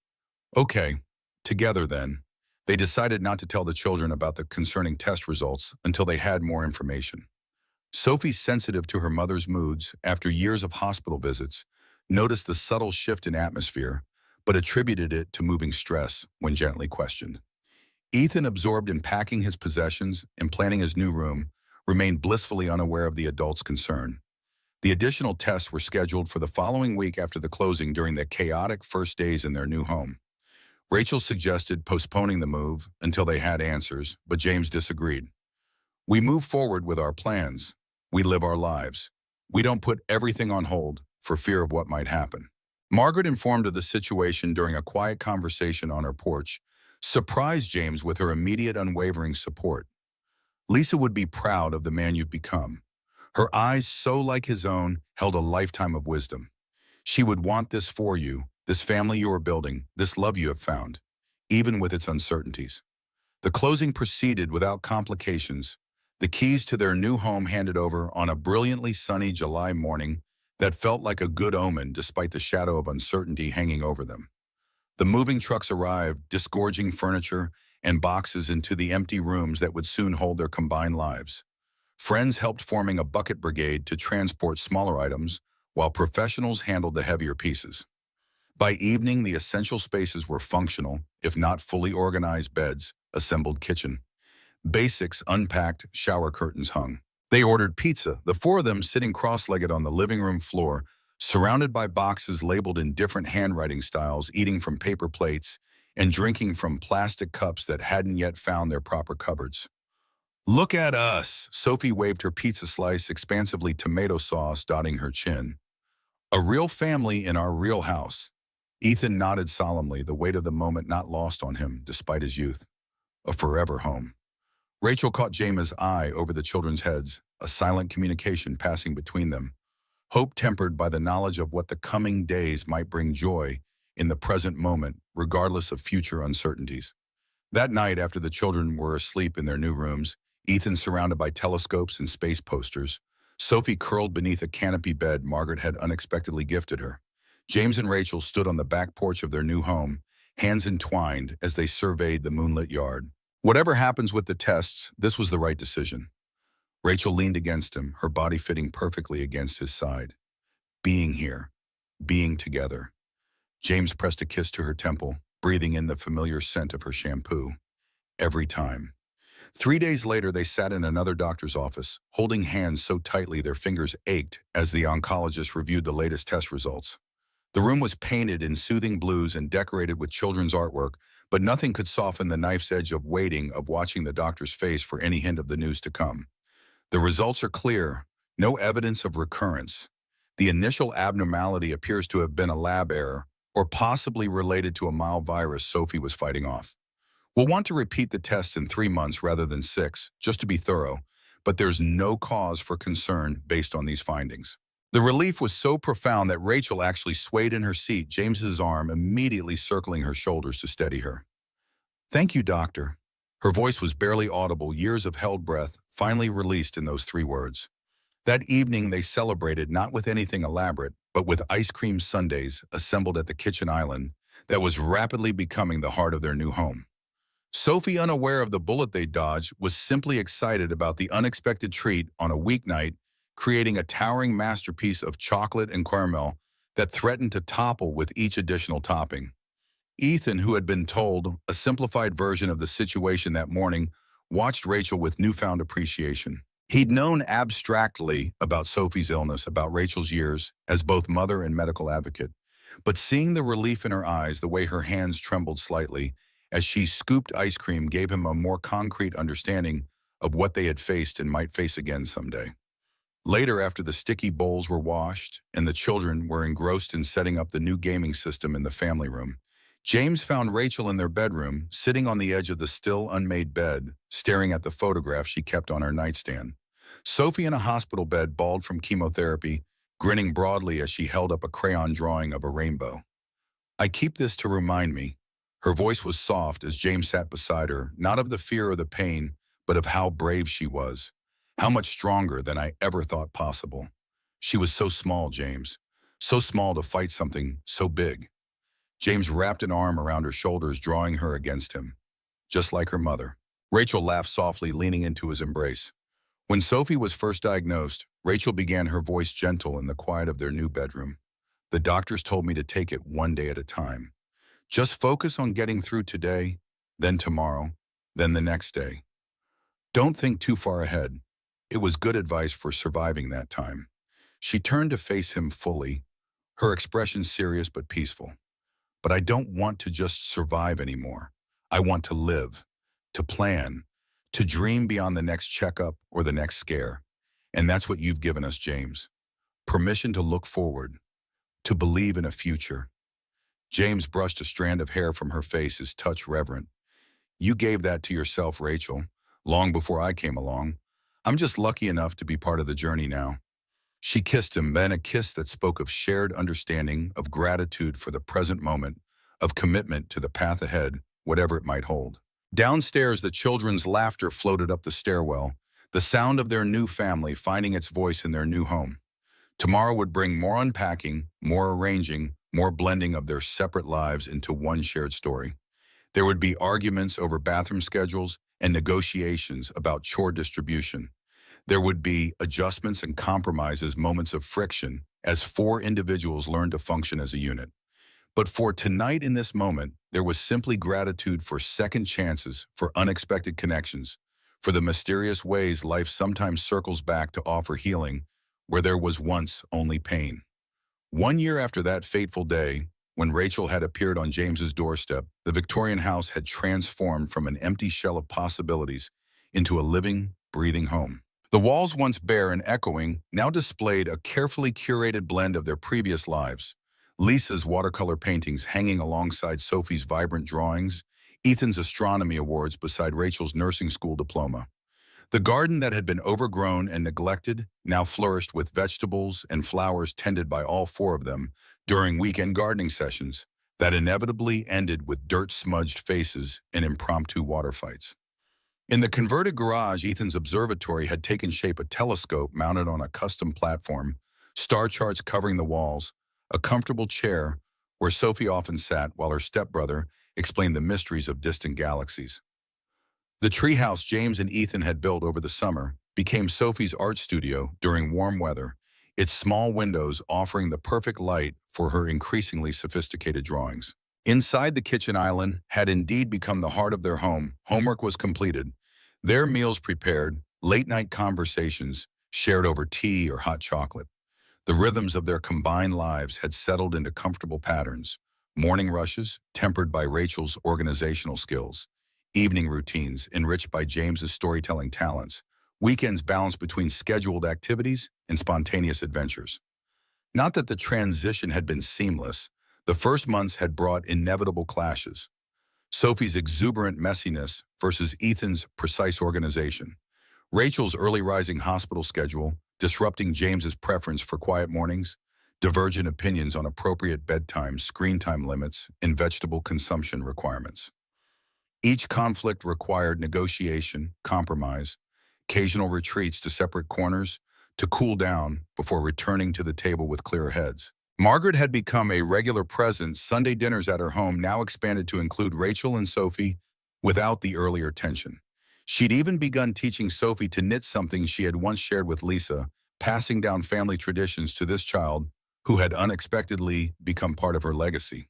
Okay, together then. They decided not to tell the children about the concerning test results until they had more information. Sophie, sensitive to her mother's moods after years of hospital visits, noticed the subtle shift in atmosphere, but attributed it to moving stress when gently questioned. Ethan, absorbed in packing his possessions and planning his new room, remained blissfully unaware of the adults' concern. The additional tests were scheduled for the following week after the closing during the chaotic first days in their new home. Rachel suggested postponing the move until they had answers, but James disagreed. We move forward with our plans. We live our lives. We don't put everything on hold for fear of what might happen. Margaret, informed of the situation during a quiet conversation on her porch, surprised James with her immediate unwavering support. Lisa would be proud of the man you've become. Her eyes, so like his own, held a lifetime of wisdom. She would want this for you, this family you are building, this love you have found, even with its uncertainties. The closing proceeded without complications, the keys to their new home handed over on a brilliantly sunny July morning that felt like a good omen despite the shadow of uncertainty hanging over them. The moving trucks arrived, disgorging furniture and boxes into the empty rooms that would soon hold their combined lives. Friends helped, forming a bucket brigade to transport smaller items, while professionals handled the heavier pieces. By evening, the essential spaces were functional, if not fully organized beds, assembled kitchen. Basics unpacked, shower curtains hung. They ordered pizza, the four of them sitting cross-legged on the living room floor, surrounded by boxes labeled in different handwriting styles, eating from paper plates and drinking from plastic cups that hadn't yet found their proper cupboards. Look at us, Sophie waved her pizza slice, expansively tomato sauce dotting her chin. A real family in our real house. Ethan nodded solemnly, the weight of the moment not lost on him, despite his youth. A forever home. Rachel caught James' eye over the children's heads, a silent communication passing between them, hope tempered by the knowledge of what the coming days might bring, joy in the present moment, regardless of future uncertainties. That night, after the children were asleep in their new rooms, Ethan surrounded by telescopes and space posters, Sophie curled beneath a canopy bed Margaret had unexpectedly gifted her. James and Rachel stood on the back porch of their new home, hands entwined as they surveyed the moonlit yard. Whatever happens with the tests, this was the right decision. Rachel leaned against him, her body fitting perfectly against his side. Being here, being together. James pressed a kiss to her temple, breathing in the familiar scent of her shampoo. Every time. 3 days later, they sat in another doctor's office, holding hands so tightly their fingers ached as the oncologist reviewed the latest test results. The room was painted in soothing blues and decorated with children's artwork, but nothing could soften the knife's edge of waiting, of watching the doctor's face for any hint of the news to come. The results are clear, no evidence of recurrence. The initial abnormality appears to have been a lab error, or possibly related to a mild virus Sophie was fighting off. We'll want to repeat the test in 3 months rather than 6, just to be thorough, but there's no cause for concern based on these findings. The relief was so profound that Rachel actually swayed in her seat, James's arm immediately circling her shoulders to steady her. Thank you, doctor. Her voice was barely audible, years of held breath finally released in those 3 words. That evening they celebrated not with anything elaborate, but with ice cream sundaes assembled at the kitchen island that was rapidly becoming the heart of their new home. Sophie, unaware of the bullet they dodged, was simply excited about the unexpected treat on a weeknight, creating a towering masterpiece of chocolate and caramel that threatened to topple with each additional topping. Ethan, who had been told a simplified version of the situation that morning, watched Rachel with newfound appreciation. He'd known abstractly about Sophie's illness, about Rachel's years as both mother and medical advocate. But seeing the relief in her eyes, the way her hands trembled slightly as she scooped ice cream gave him a more concrete understanding of what they had faced and might face again someday. Later, after the sticky bowls were washed and the children were engrossed in setting up the new gaming system in the family room, James found Rachel in their bedroom, sitting on the edge of the still unmade bed, staring at the photograph she kept on her nightstand. Sophie in a hospital bed, bald from chemotherapy, grinning broadly as she held up a crayon drawing of a rainbow. "I keep this to remind me." Her voice was soft as James sat beside her, not of the fear or the pain, but of how brave she was. How much stronger than I ever thought possible. She was so small, James. So small to fight something so big. James wrapped an arm around her shoulders, drawing her against him. Just like her mother. Rachel laughed softly, leaning into his embrace. When Sophie was first diagnosed, Rachel began, her voice gentle in the quiet of their new bedroom. "The doctors told me to take it one day at a time. Just focus on getting through today, then tomorrow, then the next day. Don't think too far ahead." It was good advice for surviving that time. She turned to face him fully, her expression serious but peaceful. "But I don't want to just survive anymore. I want to live, to plan, to dream beyond the next checkup or the next scare. And that's what you've given us, James. Permission to look forward, to believe in a future." James brushed a strand of hair from her face, his touch reverent. "You gave that to yourself, Rachel, long before I came along. I'm just lucky enough to be part of the journey now." She kissed him, then a kiss that spoke of shared understanding, of gratitude for the present moment, of commitment to the path ahead, whatever it might hold. Downstairs, the children's laughter floated up the stairwell, the sound of their new family finding its voice in their new home. Tomorrow would bring more unpacking, more arranging, more blending of their separate lives into one shared story. There would be arguments over bathroom schedules and negotiations about chore distribution. There would be adjustments and compromises, moments of friction, as four individuals learned to function as a unit. But for tonight, in this moment, there was simply gratitude for second chances, for unexpected connections, for the mysterious ways life sometimes circles back to offer healing where there was once only pain. 1 year after that fateful day, when Rachel had appeared on James's doorstep, the Victorian house had transformed from an empty shell of possibilities into a living, breathing home. The walls, once bare and echoing, now displayed a carefully curated blend of their previous lives. Lisa's watercolor paintings hanging alongside Sophie's vibrant drawings, Ethan's astronomy awards beside Rachel's nursing school diploma. The garden that had been overgrown and neglected now flourished with vegetables and flowers tended by all four of them during weekend gardening sessions that inevitably ended with dirt-smudged faces and impromptu water fights. In the converted garage, Ethan's observatory had taken shape, a telescope mounted on a custom platform, star charts covering the walls, a comfortable chair where Sophie often sat while her stepbrother explained the mysteries of distant galaxies. The treehouse James and Ethan had built over the summer became Sophie's art studio during warm weather, its small windows offering the perfect light for her increasingly sophisticated drawings. Inside, the kitchen island had indeed become the heart of their home. Homework was completed, their meals prepared, late-night conversations shared over tea or hot chocolate. The rhythms of their combined lives had settled into comfortable patterns, morning rushes tempered by Rachel's organizational skills, evening routines enriched by James's storytelling talents, weekends balanced between scheduled activities and spontaneous adventures. Not that the transition had been seamless. The first months had brought inevitable clashes. Sophie's exuberant messiness versus Ethan's precise organization. Rachel's early rising hospital schedule, disrupting James's preference for quiet mornings, divergent opinions on appropriate bedtime, screen time limits, and vegetable consumption requirements. Each conflict required negotiation, compromise, occasional retreats to separate corners to cool down before returning to the table with clearer heads. Margaret had become a regular presence. Sunday dinners at her home now expanded to include Rachel and Sophie without the earlier tension. She'd even begun teaching Sophie to knit, something she had once shared with Lisa, passing down family traditions to this child who had unexpectedly become part of her legacy.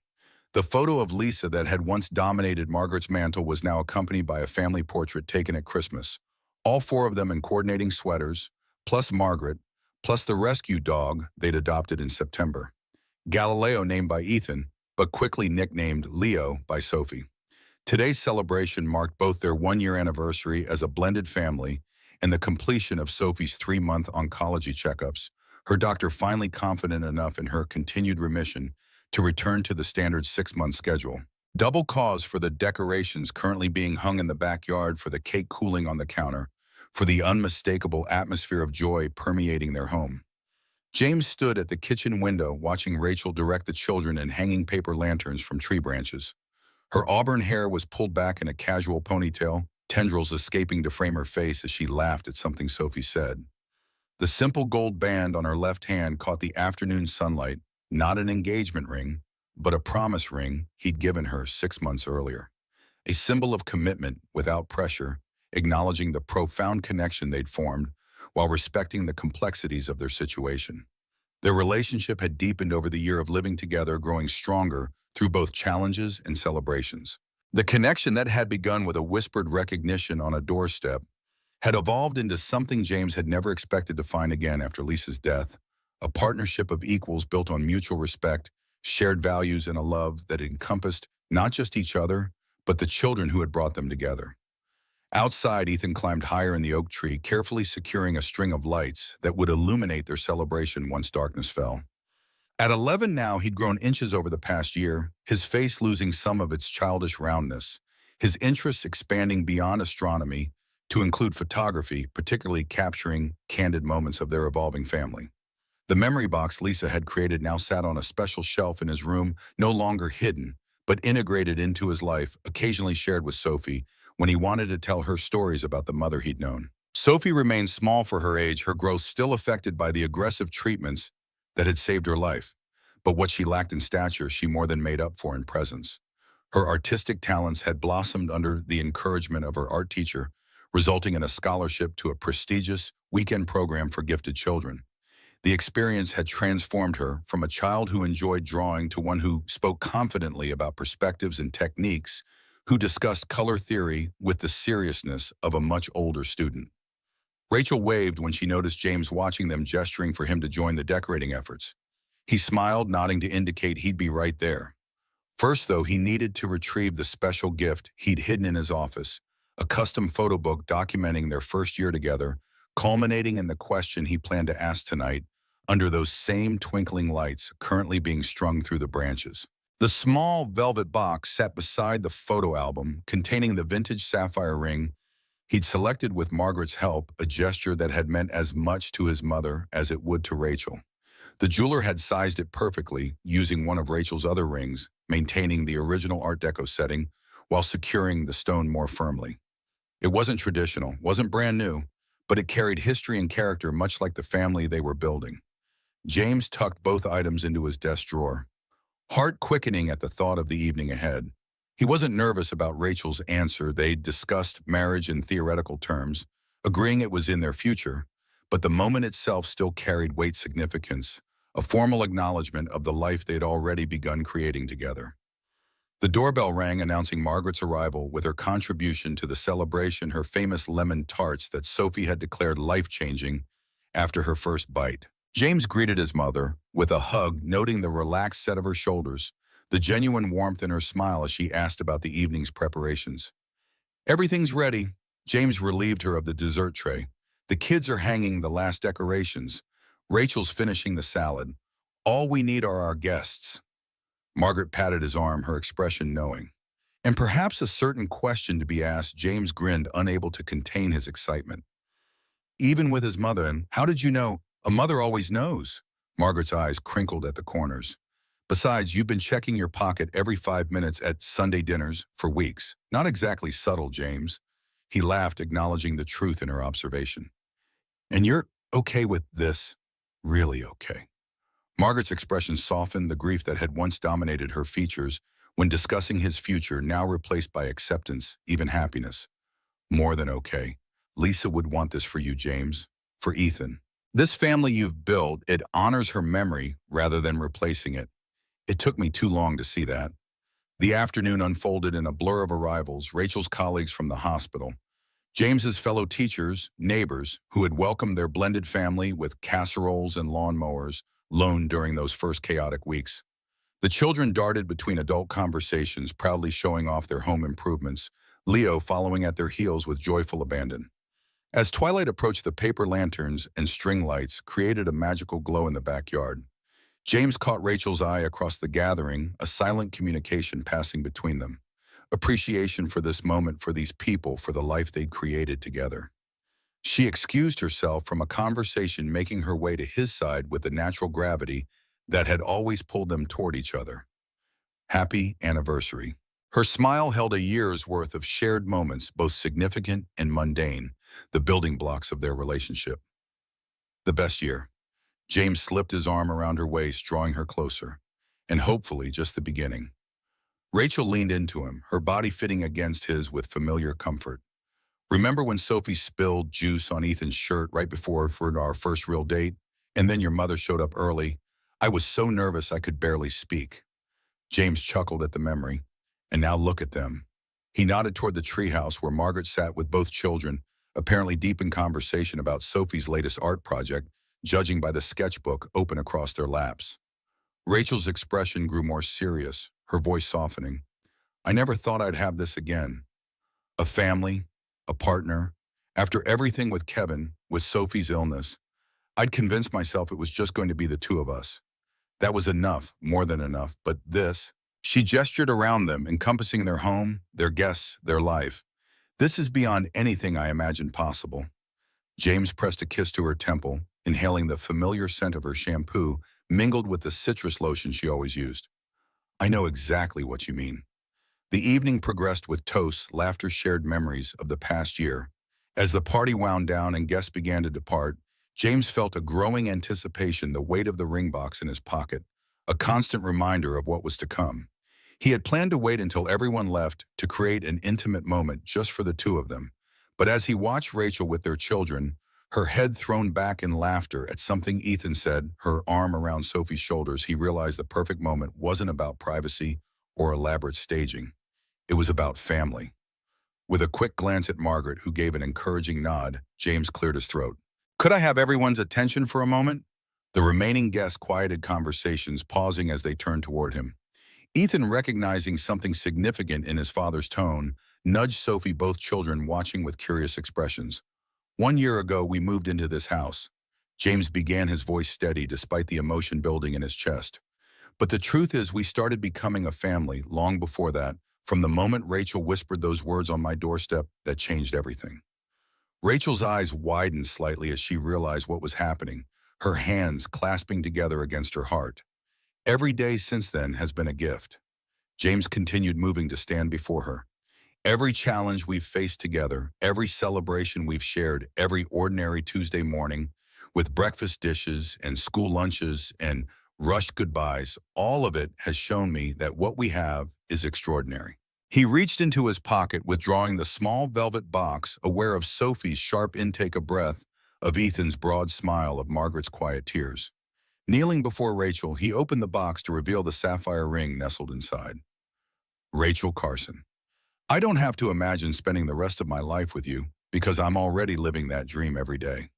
The photo of Lisa that had once dominated Margaret's mantle was now accompanied by a family portrait taken at Christmas, All four of them in coordinating sweaters, plus Margaret, plus the rescue dog they'd adopted in September. Galileo named by Ethan, but quickly nicknamed Leo by Sophie. Today's celebration marked both their one-year anniversary as a blended family and the completion of Sophie's 3-month oncology checkups, her doctor finally confident enough in her continued remission to return to the standard 6-month schedule. Double cause for the decorations currently being hung in the backyard, for the cake cooling on the counter, for the unmistakable atmosphere of joy permeating their home. James stood at the kitchen window watching Rachel direct the children in hanging paper lanterns from tree branches. Her auburn hair was pulled back in a casual ponytail, tendrils escaping to frame her face as she laughed at something Sophie said. The simple gold band on her left hand caught the afternoon sunlight, not an engagement ring, but a promise ring he'd given her 6 months earlier. A symbol of commitment without pressure, acknowledging the profound connection they'd formed while respecting the complexities of their situation. Their relationship had deepened over the year of living together, growing stronger through both challenges and celebrations. The connection that had begun with a whispered recognition on a doorstep had evolved into something James had never expected to find again after Lisa's death, a partnership of equals built on mutual respect, shared values, and a love that encompassed not just each other, but the children who had brought them together. Outside, Ethan climbed higher in the oak tree, carefully securing a string of lights that would illuminate their celebration once darkness fell. At 11 now, he'd grown inches over the past year, his face losing some of its childish roundness, his interests expanding beyond astronomy to include photography, particularly capturing candid moments of their evolving family. The memory box Lisa had created now sat on a special shelf in his room, no longer hidden, but integrated into his life, occasionally shared with Sophie when he wanted to tell her stories about the mother he'd known. Sophie remained small for her age, her growth still affected by the aggressive treatments that had saved her life. But what she lacked in stature, she more than made up for in presence. Her artistic talents had blossomed under the encouragement of her art teacher, resulting in a scholarship to a prestigious weekend program for gifted children. The experience had transformed her from a child who enjoyed drawing to one who spoke confidently about perspectives and techniques, who discussed color theory with the seriousness of a much older student. Rachel waved when she noticed James watching them, gesturing for him to join the decorating efforts. He smiled, nodding to indicate he'd be right there. First, though, he needed to retrieve the special gift he'd hidden in his office, a custom photo book documenting their first year together, culminating in the question he planned to ask tonight under those same twinkling lights currently being strung through the branches. The small velvet box sat beside the photo album containing the vintage sapphire ring he'd selected with Margaret's help, a gesture that had meant as much to his mother as it would to Rachel. The jeweler had sized it perfectly, using one of Rachel's other rings, maintaining the original Art Deco setting while securing the stone more firmly. It wasn't traditional, wasn't brand new, but it carried history and character, much like the family they were building. James tucked both items into his desk drawer, heart quickening at the thought of the evening ahead. He wasn't nervous about Rachel's answer. They'd discussed marriage in theoretical terms, agreeing it was in their future, but the moment itself still carried weight significance, a formal acknowledgement of the life they'd already begun creating together. The doorbell rang, announcing Margaret's arrival with her contribution to the celebration, her famous lemon tarts that Sophie had declared life-changing after her first bite. James greeted his mother with a hug, noting the relaxed set of her shoulders, the genuine warmth in her smile as she asked about the evening's preparations. "Everything's ready." James relieved her of the dessert tray. "The kids are hanging the last decorations. Rachel's finishing the salad. All we need are our guests." Margaret patted his arm, her expression knowing. And perhaps a certain question to be asked, James grinned, unable to contain his excitement. "Even with his mother, and how did you know?" "A mother always knows." Margaret's eyes crinkled at the corners. "Besides, you've been checking your pocket every 5 minutes at Sunday dinners for weeks. Not exactly subtle, James." He laughed, acknowledging the truth in her observation. "And you're okay with this? Really okay?" Margaret's expression softened, the grief that had once dominated her features when discussing his future now replaced by acceptance, even happiness. "More than okay. Lisa would want this for you, James. For Ethan. This family you've built, it honors her memory rather than replacing it. It took me too long to see that." The afternoon unfolded in a blur of arrivals, Rachel's colleagues from the hospital, James's fellow teachers, neighbors, who had welcomed their blended family with casseroles and lawnmowers, loaned during those first chaotic weeks. The children darted between adult conversations, proudly showing off their home improvements, Leo following at their heels with joyful abandon. As twilight approached, the paper lanterns and string lights created a magical glow in the backyard. James caught Rachel's eye across the gathering, a silent communication passing between them. Appreciation for this moment, for these people, for the life they'd created together. She excused herself from a conversation, making her way to his side with the natural gravity that had always pulled them toward each other. Happy anniversary. Her smile held a year's worth of shared moments, both significant and mundane, the building blocks of their relationship. The best year. James slipped his arm around her waist, drawing her closer. And hopefully just the beginning. Rachel leaned into him, her body fitting against his with familiar comfort. Remember when Sophie spilled juice on Ethan's shirt right before for our first real date? And then your mother showed up early? I was so nervous I could barely speak. James chuckled at the memory. And now look at them. He nodded toward the treehouse where Margaret sat with both children, apparently deep in conversation about Sophie's latest art project, judging by the sketchbook open across their laps. Rachel's expression grew more serious, her voice softening. I never thought I'd have this again. A family, a partner. After everything with Kevin, with Sophie's illness, I'd convinced myself it was just going to be the two of us. That was enough, more than enough, but this. She gestured around them, encompassing their home, their guests, their life. This is beyond anything I imagined possible. James pressed a kiss to her temple, inhaling the familiar scent of her shampoo, mingled with the citrus lotion she always used. I know exactly what you mean. The evening progressed with toasts, laughter, shared memories of the past year. As the party wound down and guests began to depart, James felt a growing anticipation, the weight of the ring box in his pocket, a constant reminder of what was to come. He had planned to wait until everyone left to create an intimate moment just for the two of them. But as he watched Rachel with their children, her head thrown back in laughter at something Ethan said, her arm around Sophie's shoulders, he realized the perfect moment wasn't about privacy or elaborate staging. It was about family. With a quick glance at Margaret, who gave an encouraging nod, James cleared his throat. Could I have everyone's attention for a moment? The remaining guests quieted conversations, pausing as they turned toward him. Ethan, recognizing something significant in his father's tone, nudged Sophie, both children watching with curious expressions. 1 year ago, we moved into this house. James began, his voice steady despite the emotion building in his chest. But the truth is, we started becoming a family long before that, from the moment Rachel whispered those words on my doorstep that changed everything. Rachel's eyes widened slightly as she realized what was happening, her hands clasping together against her heart. Every day since then has been a gift. James continued, moving to stand before her. Every challenge we've faced together, every celebration we've shared, every ordinary Tuesday morning, with breakfast dishes and school lunches and rushed goodbyes, all of it has shown me that what we have is extraordinary. He reached into his pocket, withdrawing the small velvet box, aware of Sophie's sharp intake of breath, of Ethan's broad smile, of Margaret's quiet tears. Kneeling before Rachel, he opened the box to reveal the sapphire ring nestled inside. Rachel Carson. I don't have to imagine spending the rest of my life with you, because I'm already living that dream every day.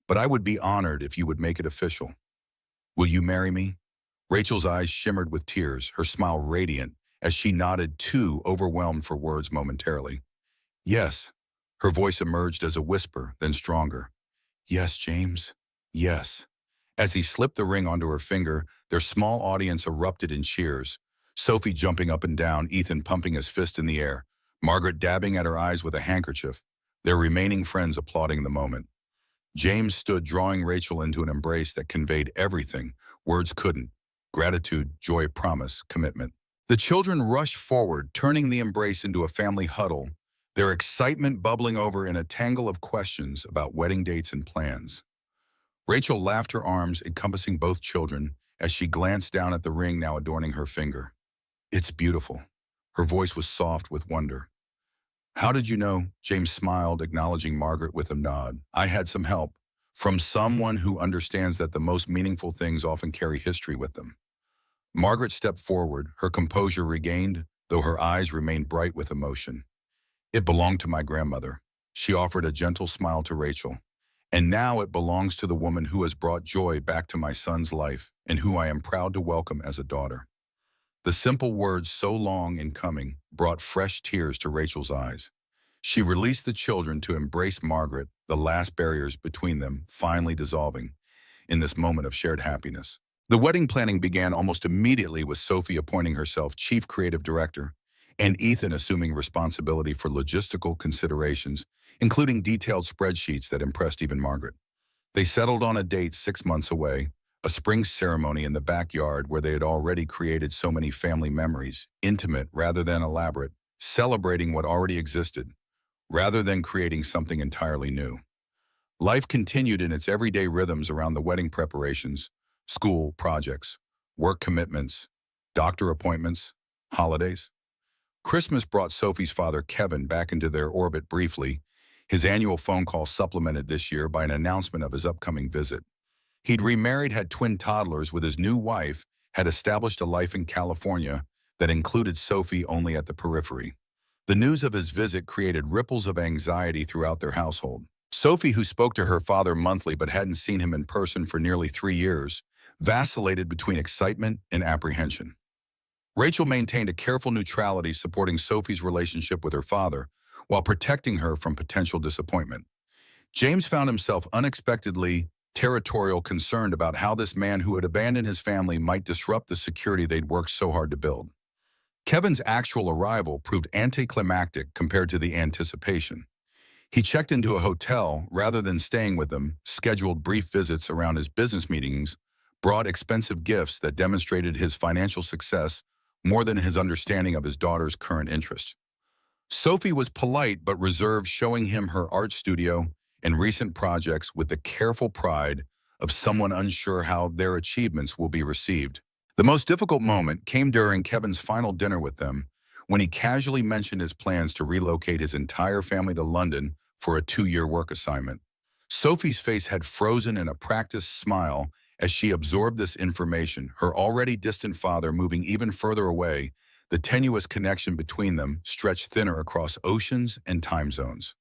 But I would be honored if you would make it official. Will you marry me? Rachel's eyes shimmered with tears, her smile radiant, as she nodded, too overwhelmed for words momentarily. Yes. Her voice emerged as a whisper, then stronger. Yes, James. Yes. As he slipped the ring onto her finger, their small audience erupted in cheers. Sophie jumping up and down, Ethan pumping his fist in the air, Margaret dabbing at her eyes with a handkerchief, their remaining friends applauding the moment. James stood, drawing Rachel into an embrace that conveyed everything words couldn't: gratitude, joy, promise, commitment. The children rushed forward, turning the embrace into a family huddle, their excitement bubbling over in a tangle of questions about wedding dates and plans. Rachel laughed, her arms encompassing both children, as she glanced down at the ring now adorning her finger. It's beautiful. Her voice was soft with wonder. How did you know? James smiled, acknowledging Margaret with a nod. I had some help from someone who understands that the most meaningful things often carry history with them. Margaret stepped forward, her composure regained, though her eyes remained bright with emotion. It belonged to my grandmother. She offered a gentle smile to Rachel. And now it belongs to the woman who has brought joy back to my son's life and who I am proud to welcome as a daughter. The simple words, so long in coming, brought fresh tears to Rachel's eyes. She released the children to embrace Margaret, the last barriers between them finally dissolving in this moment of shared happiness. The wedding planning began almost immediately with Sophie appointing herself chief creative director and Ethan assuming responsibility for logistical considerations, including detailed spreadsheets that impressed even Margaret. They settled on a date 6 months away, a spring ceremony in the backyard where they had already created so many family memories, intimate rather than elaborate, celebrating what already existed, rather than creating something entirely new. Life continued in its everyday rhythms around the wedding preparations, school projects, work commitments, doctor appointments, holidays. Christmas brought Sophie's father, Kevin, back into their orbit briefly, his annual phone call supplemented this year by an announcement of his upcoming visit. He'd remarried, had twin toddlers with his new wife, had established a life in California that included Sophie only at the periphery. The news of his visit created ripples of anxiety throughout their household. Sophie, who spoke to her father monthly but hadn't seen him in person for nearly 3 years, vacillated between excitement and apprehension. Rachel maintained a careful neutrality, supporting Sophie's relationship with her father while protecting her from potential disappointment. James found himself unexpectedly territorial, concerned about how this man who had abandoned his family might disrupt the security they'd worked so hard to build. Kevin's actual arrival proved anticlimactic compared to the anticipation. He checked into a hotel rather than staying with them, scheduled brief visits around his business meetings, brought expensive gifts that demonstrated his financial success more than his understanding of his daughter's current interest. Sophie was polite but reserved, showing him her art studio and recent projects with the careful pride of someone unsure how their achievements will be received. The most difficult moment came during Kevin's final dinner with them, when he casually mentioned his plans to relocate his entire family to London for a 2-year work assignment. Sophie's face had frozen in a practiced smile as she absorbed this information, her already distant father moving even further away. The tenuous connection between them stretched thinner across oceans and time zones.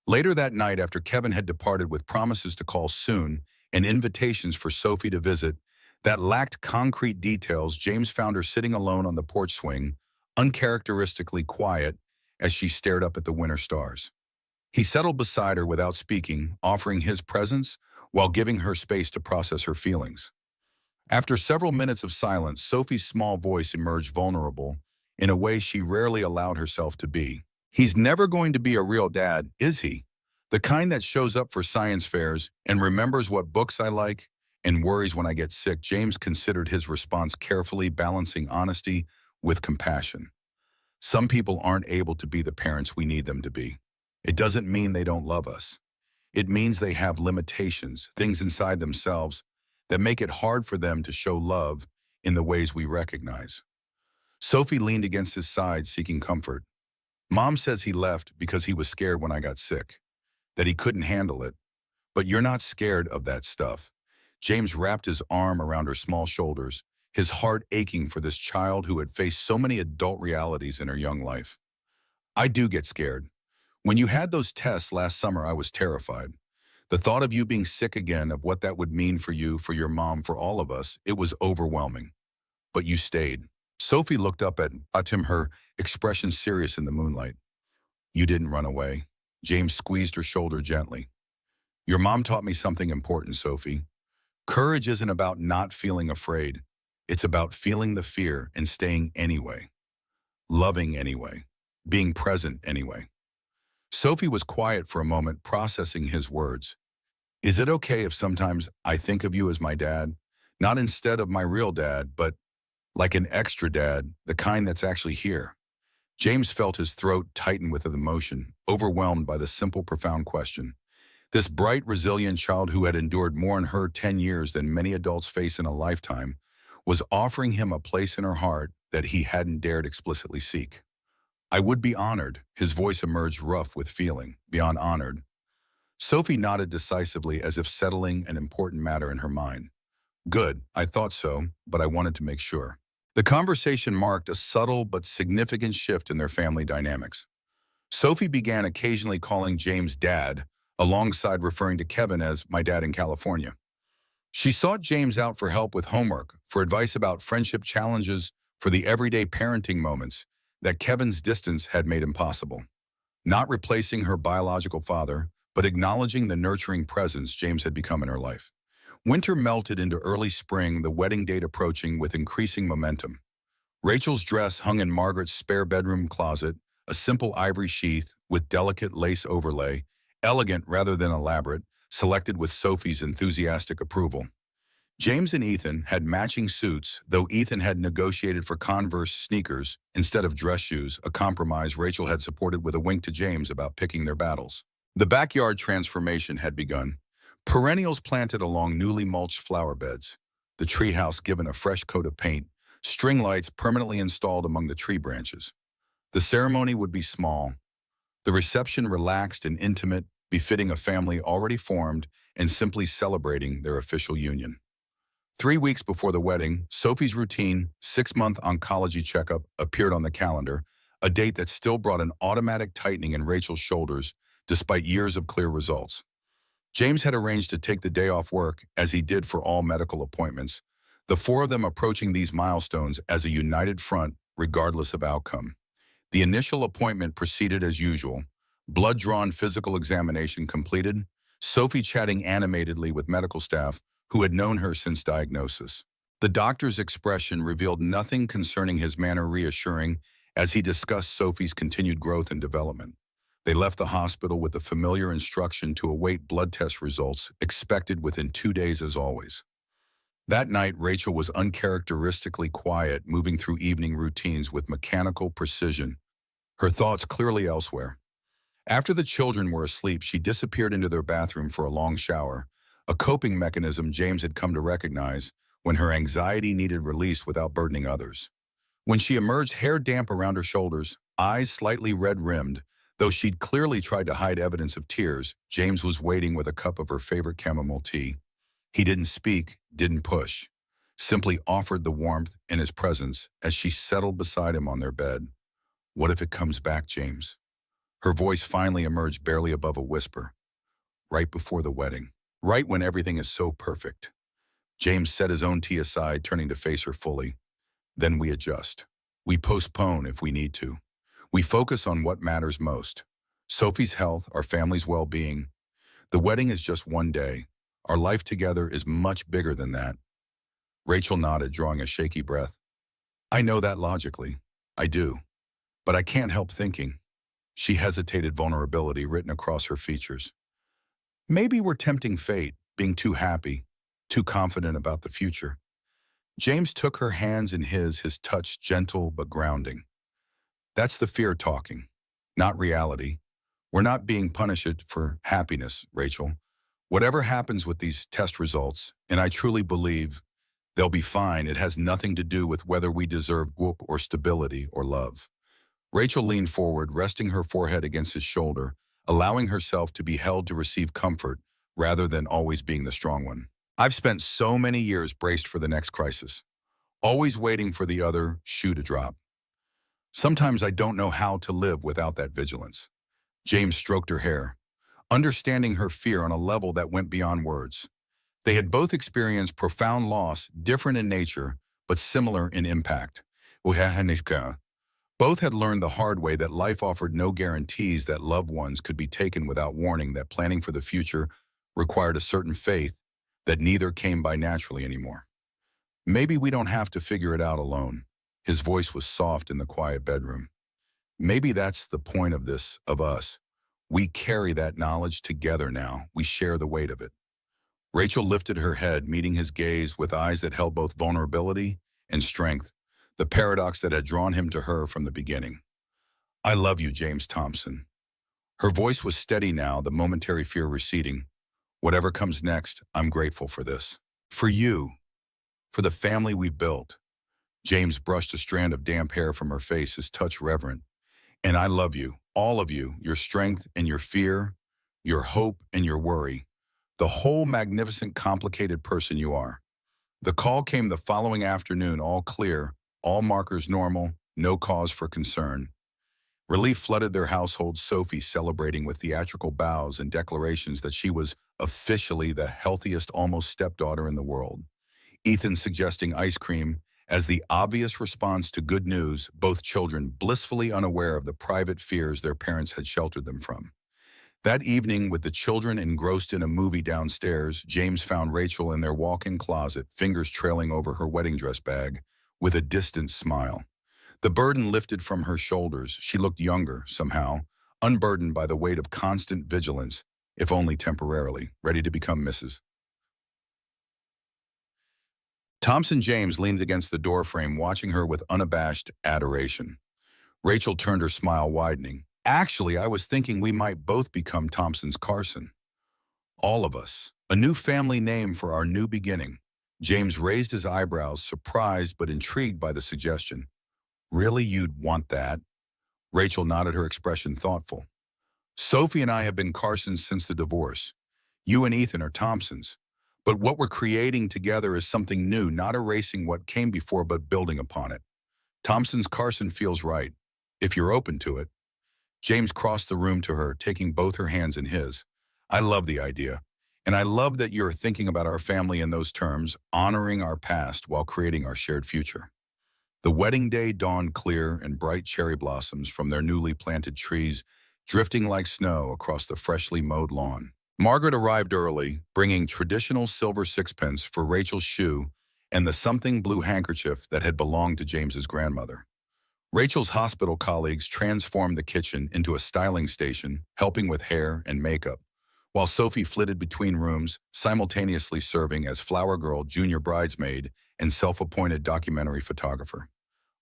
Later that night, after Kevin had departed with promises to call soon and invitations for Sophie to visit that lacked concrete details, James found her sitting alone on the porch swing, uncharacteristically quiet as she stared up at the winter stars. He settled beside her without speaking, offering his presence while giving her space to process her feelings. After several minutes of silence, Sophie's small voice emerged, vulnerable in a way she rarely allowed herself to be. "He's never going to be a real dad, is he? The kind that shows up for science fairs and remembers what books I like and worries when I get sick." James considered his response carefully, balancing honesty with compassion. Some people aren't able to be the parents we need them to be. It doesn't mean they don't love us. It means they have limitations, things inside themselves that make it hard for them to show love in the ways we recognize. Sophie leaned against his side, seeking comfort. "Mom says he left because he was scared when I got sick, that he couldn't handle it. But you're not scared of that stuff." James wrapped his arm around her small shoulders, his heart aching for this child who had faced so many adult realities in her young life. "I do get scared. When you had those tests last summer, I was terrified. The thought of you being sick again, of what that would mean for you, for your mom, for all of us, it was overwhelming. But you stayed." Sophie looked up at him, her expression serious in the moonlight. "You didn't run away." James squeezed her shoulder gently. "Your mom taught me something important, Sophie. Courage isn't about not feeling afraid. It's about feeling the fear and staying anyway. Loving anyway. Being present anyway." Sophie was quiet for a moment, processing his words. "Is it okay if sometimes I think of you as my dad? Not instead of my real dad, but like an extra dad, the kind that's actually here?" James felt his throat tighten with emotion, overwhelmed by the simple, profound question. This bright, resilient child who had endured more in her 10 years than many adults face in a lifetime was offering him a place in her heart that he hadn't dared explicitly seek. "I would be honored." His voice emerged rough with feeling, beyond honored. Sophie nodded decisively, as if settling an important matter in her mind. "Good, I thought so, but I wanted to make sure." The conversation marked a subtle but significant shift in their family dynamics. Sophie began occasionally calling James dad, alongside referring to Kevin as my dad in California. She sought James out for help with homework, for advice about friendship challenges, for the everyday parenting moments that Kevin's distance had made impossible. Not replacing her biological father, but acknowledging the nurturing presence James had become in her life. Winter melted into early spring, the wedding date approaching with increasing momentum. Rachel's dress hung in Margaret's spare bedroom closet, a simple ivory sheath with delicate lace overlay, elegant rather than elaborate, selected with Sophie's enthusiastic approval. James and Ethan had matching suits, though Ethan had negotiated for Converse sneakers instead of dress shoes, a compromise Rachel had supported with a wink to James about picking their battles. The backyard transformation had begun. Perennials planted along newly mulched flower beds, the treehouse given a fresh coat of paint, string lights permanently installed among the tree branches. The ceremony would be small, the reception relaxed and intimate, befitting a family already formed and simply celebrating their official union. 3 weeks before the wedding, Sophie's routine 6-month oncology checkup appeared on the calendar, a date that still brought an automatic tightening in Rachel's shoulders despite years of clear results. James had arranged to take the day off work, as he did for all medical appointments, the four of them approaching these milestones as a united front regardless of outcome. The initial appointment proceeded as usual. Blood-drawn physical examination completed, Sophie chatting animatedly with medical staff who had known her since diagnosis. The doctor's expression revealed nothing concerning his manner, reassuring as he discussed Sophie's continued growth and development. They left the hospital with the familiar instruction to await blood test results expected within 2 days as always. That night, Rachel was uncharacteristically quiet, moving through evening routines with mechanical precision, her thoughts clearly elsewhere. After the children were asleep, she disappeared into their bathroom for a long shower, a coping mechanism James had come to recognize when her anxiety needed release without burdening others. When she emerged, hair damp around her shoulders, eyes slightly red-rimmed, though she'd clearly tried to hide evidence of tears, James was waiting with a cup of her favorite chamomile tea. He didn't speak, didn't push, simply offered the warmth in his presence as she settled beside him on their bed. "What if it comes back, James?" Her voice finally emerged barely above a whisper. "Right before the wedding. Right when everything is so perfect." James set his own tea aside, turning to face her fully. "Then we adjust. We postpone if we need to. We focus on what matters most. Sophie's health, our family's well-being. The wedding is just one day. Our life together is much bigger than that." Rachel nodded, drawing a shaky breath. "I know that logically. I do. But I can't help thinking." She hesitated, vulnerability written across her features. "Maybe we're tempting fate, being too happy, too confident about the future." James took her hands in his touch gentle but grounding. "That's the fear talking, not reality. We're not being punished for happiness, Rachel. Whatever happens with these test results, and I truly believe they'll be fine, it has nothing to do with whether we deserve whoop or stability or love." Rachel leaned forward, resting her forehead against his shoulder, allowing herself to be held to receive comfort rather than always being the strong one. "I've spent so many years braced for the next crisis, always waiting for the other shoe to drop. Sometimes I don't know how to live without that vigilance." James stroked her hair, understanding her fear on a level that went beyond words. They had both experienced profound loss, different in nature, but similar in impact. Both had learned the hard way that life offered no guarantees, that loved ones could be taken without warning, that planning for the future required a certain faith that neither came by naturally anymore. "Maybe we don't have to figure it out alone." His voice was soft in the quiet bedroom. "Maybe that's the point of this, of us. We carry that knowledge together now. We share the weight of it." Rachel lifted her head, meeting his gaze with eyes that held both vulnerability and strength, the paradox that had drawn him to her from the beginning. "I love you, James Thompson." Her voice was steady now, the momentary fear receding. "Whatever comes next, I'm grateful for this. For you. For the family we've built." James brushed a strand of damp hair from her face, his touch reverent. "And I love you, all of you, your strength and your fear, your hope and your worry, the whole magnificent, complicated person you are." The call came the following afternoon, all clear, all markers normal, no cause for concern. Relief flooded their household, Sophie celebrating with theatrical bows and declarations that she was officially the healthiest almost stepdaughter in the world. Ethan suggesting ice cream as the obvious response to good news, both children blissfully unaware of the private fears their parents had sheltered them from. That evening, with the children engrossed in a movie downstairs, James found Rachel in their walk-in closet, fingers trailing over her wedding dress bag, with a distant smile. The burden lifted from her shoulders. She looked younger, somehow, unburdened by the weight of constant vigilance, if only temporarily, ready to become Mrs. Thompson James leaned against the doorframe, watching her with unabashed adoration. Rachel turned, her smile widening. Actually, I was thinking we might both become Thompson's Carson. All of us. A new family name for our new beginning. James raised his eyebrows, surprised but intrigued by the suggestion. Really, you'd want that? Rachel nodded, her expression thoughtful. Sophie and I have been Carsons since the divorce. You and Ethan are Thompsons. But what we're creating together is something new, not erasing what came before but building upon it. Thompson's Carson feels right, if you're open to it. James crossed the room to her, taking both her hands in his. I love the idea. And I love that you're thinking about our family in those terms, honoring our past while creating our shared future. The wedding day dawned, clear and bright cherry blossoms from their newly planted trees, drifting like snow across the freshly mowed lawn. Margaret arrived early, bringing traditional silver sixpence for Rachel's shoe and the something blue handkerchief that had belonged to James's grandmother. Rachel's hospital colleagues transformed the kitchen into a styling station, helping with hair and makeup, while Sophie flitted between rooms, simultaneously serving as flower girl, junior bridesmaid, and self-appointed documentary photographer.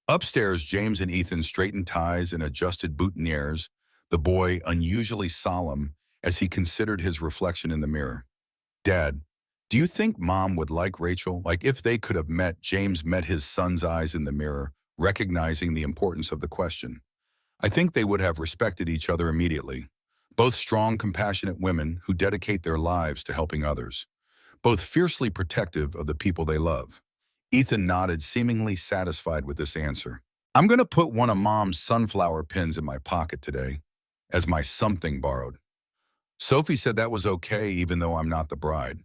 Upstairs, James and Ethan straightened ties and adjusted boutonnieres, the boy unusually solemn as he considered his reflection in the mirror. Dad, do you think Mom would like Rachel? Like if they could have met, James met his son's eyes in the mirror, recognizing the importance of the question. I think they would have respected each other immediately. Both strong, compassionate women who dedicate their lives to helping others. Both fiercely protective of the people they love. Ethan nodded, seemingly satisfied with this answer. I'm going to put one of Mom's sunflower pins in my pocket today, as my something borrowed. Sophie said that was okay, even though I'm not the bride.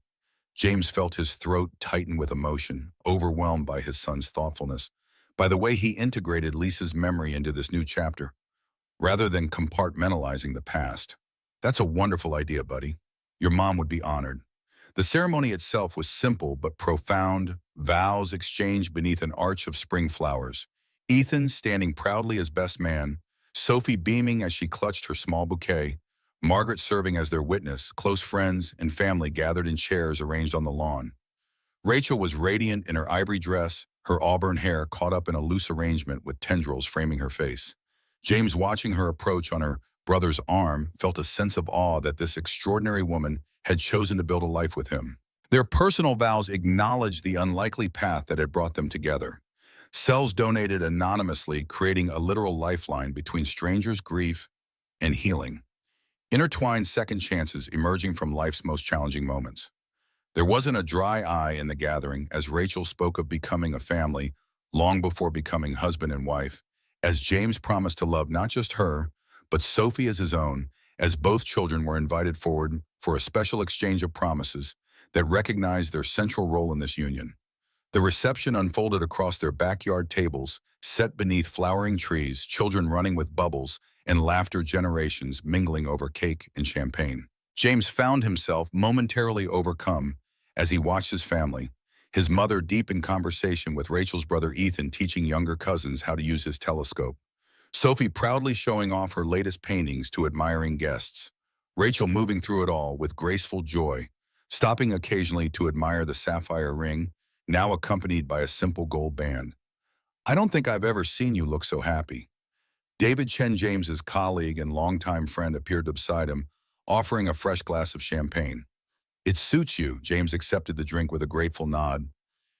James felt his throat tighten with emotion, overwhelmed by his son's thoughtfulness, by the way he integrated Lisa's memory into this new chapter, rather than compartmentalizing the past. That's a wonderful idea, buddy. Your mom would be honored. The ceremony itself was simple but profound, vows exchanged beneath an arch of spring flowers. Ethan standing proudly as best man, Sophie beaming as she clutched her small bouquet, Margaret serving as their witness, close friends and family gathered in chairs arranged on the lawn. Rachel was radiant in her ivory dress, her auburn hair caught up in a loose arrangement with tendrils framing her face. James, watching her approach on her brother's arm, felt a sense of awe that this extraordinary woman had chosen to build a life with him. Their personal vows acknowledged the unlikely path that had brought them together. Cells donated anonymously, creating a literal lifeline between strangers' grief and healing. Intertwined second chances emerging from life's most challenging moments. There wasn't a dry eye in the gathering as Rachel spoke of becoming a family long before becoming husband and wife, as James promised to love not just her, but Sophie as his own, as both children were invited forward for a special exchange of promises that recognized their central role in this union. The reception unfolded across their backyard tables, set beneath flowering trees, children running with bubbles, and laughter, generations mingling over cake and champagne. James found himself momentarily overcome as he watched his family, his mother deep in conversation with Rachel's brother Ethan, teaching younger cousins how to use his telescope. Sophie proudly showing off her latest paintings to admiring guests. Rachel moving through it all with graceful joy, stopping occasionally to admire the sapphire ring, now accompanied by a simple gold band. I don't think I've ever seen you look so happy. David Chen, James's colleague and longtime friend, appeared beside him, offering a fresh glass of champagne. It suits you, James accepted the drink with a grateful nod.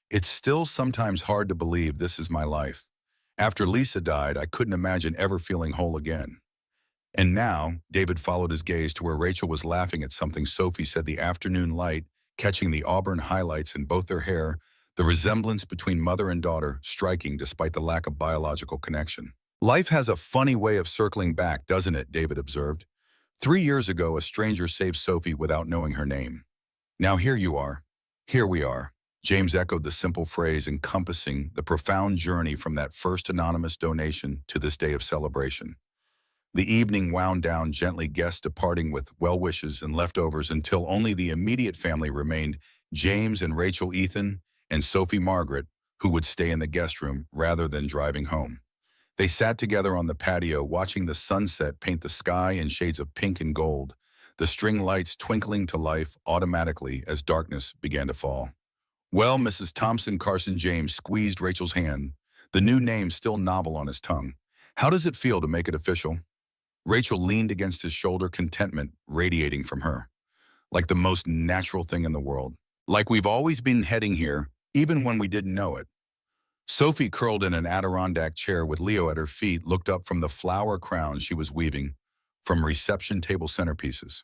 It's still sometimes hard to believe this is my life. After Lisa died, I couldn't imagine ever feeling whole again. And now, David followed his gaze to where Rachel was laughing at something Sophie said, the afternoon light, catching the auburn highlights in both their hair, the resemblance between mother and daughter striking despite the lack of biological connection. Life has a funny way of circling back, doesn't it? David observed. 3 years ago, a stranger saved Sophie without knowing her name. Now here you are. Here we are. James echoed the simple phrase encompassing the profound journey from that first anonymous donation to this day of celebration. The evening wound down gently, guests departing with well wishes and leftovers until only the immediate family remained, James and Rachel Ethan and Sophie Margaret, who would stay in the guest room rather than driving home. They sat together on the patio, watching the sunset paint the sky in shades of pink and gold, the string lights twinkling to life automatically as darkness began to fall. Well, Mrs. Thompson, Carson James squeezed Rachel's hand, the new name still novel on his tongue. How does it feel to make it official? Rachel leaned against his shoulder, contentment radiating from her, like the most natural thing in the world. Like we've always been heading here, even when we didn't know it. Sophie, curled in an Adirondack chair with Leo at her feet, looked up from the flower crown she was weaving from reception table centerpieces.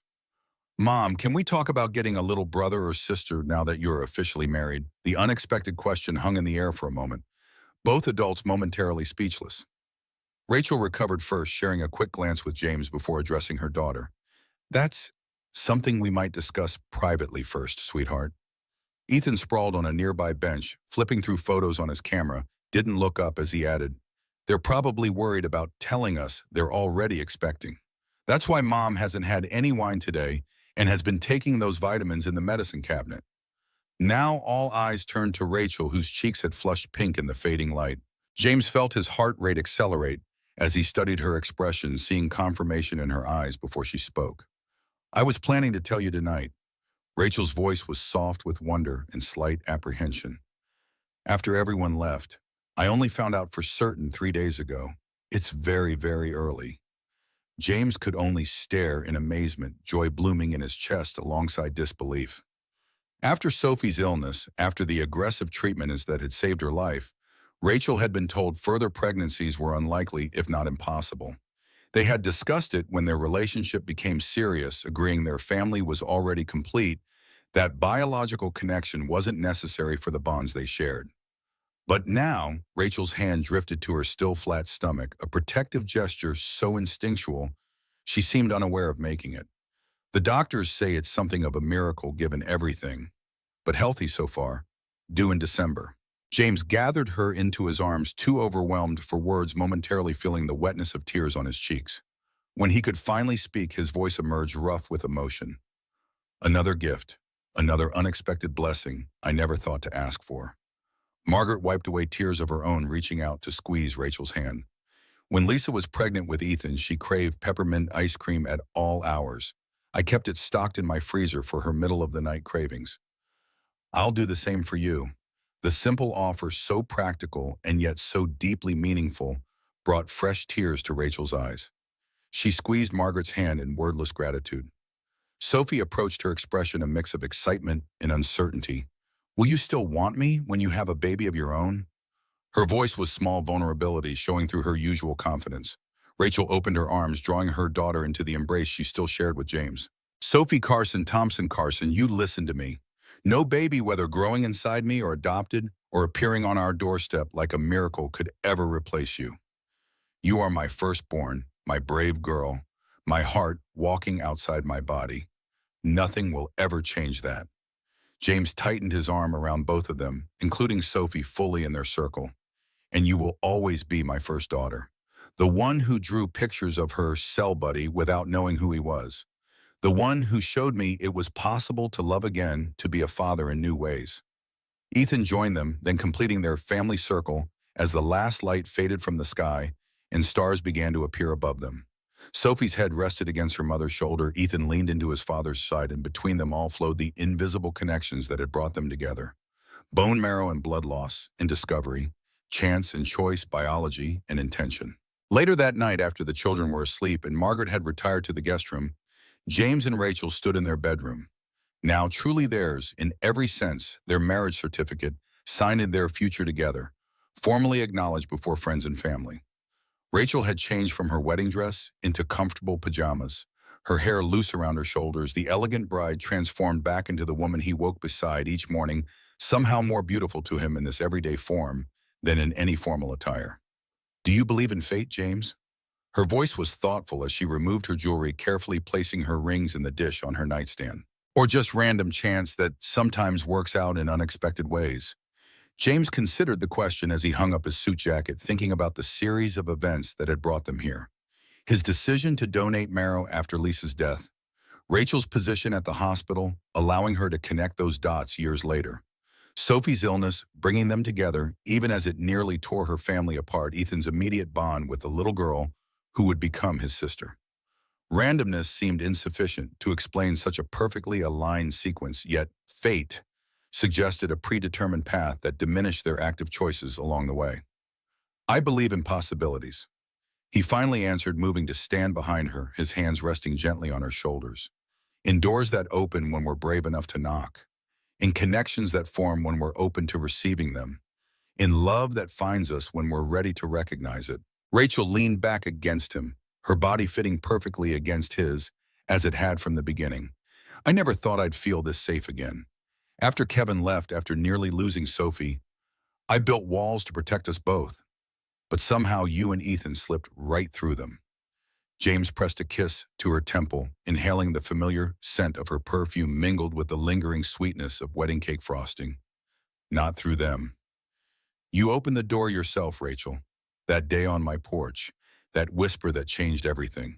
Mom, can we talk about getting a little brother or sister now that you're officially married? The unexpected question hung in the air for a moment, both adults momentarily speechless. Rachel recovered first, sharing a quick glance with James before addressing her daughter. That's something we might discuss privately first, sweetheart. Ethan sprawled on a nearby bench, flipping through photos on his camera, didn't look up as he added, "They're probably worried about telling us they're already expecting. That's why Mom hasn't had any wine today and has been taking those vitamins in the medicine cabinet." Now all eyes turned to Rachel, whose cheeks had flushed pink in the fading light. James felt his heart rate accelerate as he studied her expression, seeing confirmation in her eyes before she spoke. "I was planning to tell you tonight." Rachel's voice was soft with wonder and slight apprehension. "After everyone left, I only found out for certain 3 days ago. It's very, very early." James could only stare in amazement, joy blooming in his chest alongside disbelief. After Sophie's illness, after the aggressive treatment that had saved her life, Rachel had been told further pregnancies were unlikely, if not impossible. They had discussed it when their relationship became serious, agreeing their family was already complete, that biological connection wasn't necessary for the bonds they shared. But now, Rachel's hand drifted to her still flat stomach, a protective gesture so instinctual, she seemed unaware of making it. The doctors say it's something of a miracle given everything, but healthy so far, due in December. James gathered her into his arms, too overwhelmed for words, momentarily feeling the wetness of tears on his cheeks. When he could finally speak, his voice emerged rough with emotion. "Another gift, another unexpected blessing I never thought to ask for." Margaret wiped away tears of her own, reaching out to squeeze Rachel's hand. "When Lisa was pregnant with Ethan, she craved peppermint ice cream at all hours. I kept it stocked in my freezer for her middle-of-the-night cravings. I'll do the same for you." The simple offer, so practical and yet so deeply meaningful, brought fresh tears to Rachel's eyes. She squeezed Margaret's hand in wordless gratitude. Sophie approached, her expression a mix of excitement and uncertainty. "Will you still want me when you have a baby of your own?" Her voice was small vulnerability, showing through her usual confidence. Rachel opened her arms, drawing her daughter into the embrace she still shared with James. "Sophie Thompson Carson, you listen to me. No baby, whether growing inside me or adopted or appearing on our doorstep like a miracle, could ever replace you. You are my firstborn, my brave girl, my heart walking outside my body. Nothing will ever change that." James tightened his arm around both of them, including Sophie fully in their circle. "And you will always be my first daughter. The one who drew pictures of her cell buddy without knowing who he was. The one who showed me it was possible to love again, to be a father in new ways." Ethan joined them, then completing their family circle as the last light faded from the sky and stars began to appear above them. Sophie's head rested against her mother's shoulder. Ethan leaned into his father's side, and between them all flowed the invisible connections that had brought them together. Bone marrow and blood loss and discovery, chance and choice, biology and intention. Later that night, after the children were asleep and Margaret had retired to the guest room, James and Rachel stood in their bedroom. Now truly theirs, in every sense, their marriage certificate, signed in their future together, formally acknowledged before friends and family. Rachel had changed from her wedding dress into comfortable pajamas, her hair loose around her shoulders, the elegant bride transformed back into the woman he woke beside each morning, somehow more beautiful to him in this everyday form than in any formal attire. Do you believe in fate, James? Her voice was thoughtful as she removed her jewelry, carefully placing her rings in the dish on her nightstand. Or just random chance that sometimes works out in unexpected ways? James considered the question as he hung up his suit jacket, thinking about the series of events that had brought them here. His decision to donate marrow after Lisa's death, Rachel's position at the hospital, allowing her to connect those dots years later. Sophie's illness, bringing them together, even as it nearly tore her family apart, Ethan's immediate bond with the little girl who would become his sister. Randomness seemed insufficient to explain such a perfectly aligned sequence, yet fate suggested a predetermined path that diminished their active choices along the way. I believe in possibilities. He finally answered, moving to stand behind her, his hands resting gently on her shoulders. In doors that open when we're brave enough to knock. In connections that form when we're open to receiving them. In love that finds us when we're ready to recognize it. Rachel leaned back against him, her body fitting perfectly against his, as it had from the beginning. I never thought I'd feel this safe again. After Kevin left, after nearly losing Sophie, I built walls to protect us both. But somehow you and Ethan slipped right through them. James pressed a kiss to her temple, inhaling the familiar scent of her perfume mingled with the lingering sweetness of wedding cake frosting. Not through them. You opened the door yourself, Rachel. That day on my porch, that whisper that changed everything.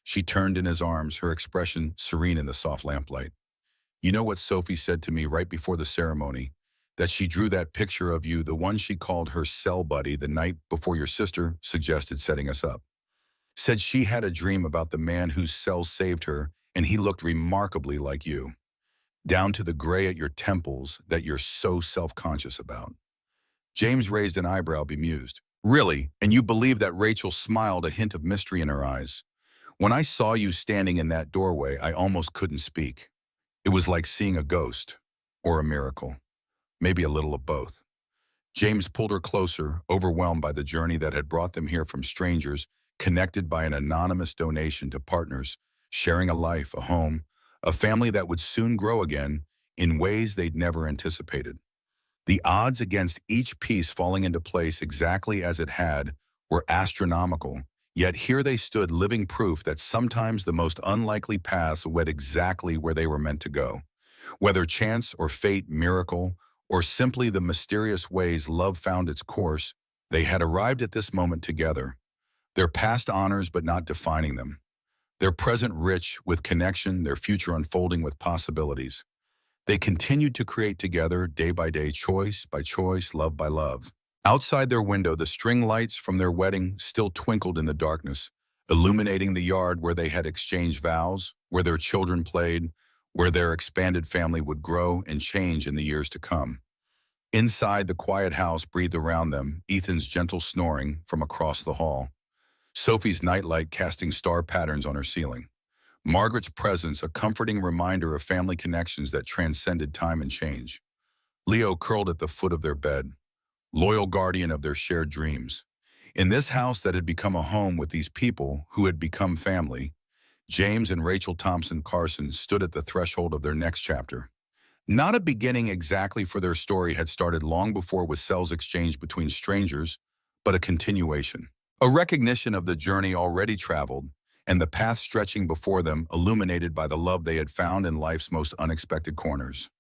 She turned in his arms, her expression serene in the soft lamplight. You know what Sophie said to me right before the ceremony? That she drew that picture of you, the one she called her cell buddy, the night before your sister suggested setting us up. Said she had a dream about the man whose cells saved her, and he looked remarkably like you. Down to the gray at your temples that you're so self-conscious about. James raised an eyebrow, bemused. Really? And you believe that? Rachel smiled, a hint of mystery in her eyes. When I saw you standing in that doorway, I almost couldn't speak. It was like seeing a ghost, or a miracle. Maybe a little of both. James pulled her closer, overwhelmed by the journey that had brought them here from strangers, connected by an anonymous donation to partners, sharing a life, a home, a family that would soon grow again in ways they'd never anticipated. The odds against each piece falling into place exactly as it had were astronomical, yet here they stood, living proof that sometimes the most unlikely paths led exactly where they were meant to go. Whether chance or fate, miracle, or simply the mysterious ways love found its course, they had arrived at this moment together. Their past honors but not defining them. Their present rich with connection, their future unfolding with possibilities. They continued to create together, day by day, choice by choice, love by love. Outside their window, the string lights from their wedding still twinkled in the darkness, illuminating the yard where they had exchanged vows, where their children played, where their expanded family would grow and change in the years to come. Inside, the quiet house breathed around them, Ethan's gentle snoring from across the hall. Sophie's nightlight casting star patterns on her ceiling. Margaret's presence, a comforting reminder of family connections that transcended time and change. Leo curled at the foot of their bed, loyal guardian of their shared dreams. In this house that had become a home with these people who had become family, James and Rachel Thompson Carson stood at the threshold of their next chapter. Not a beginning exactly, for their story had started long before with cells exchanged between strangers, but a continuation. A recognition of the journey already traveled, and the path stretching before them, illuminated by the love they had found in life's most unexpected corners.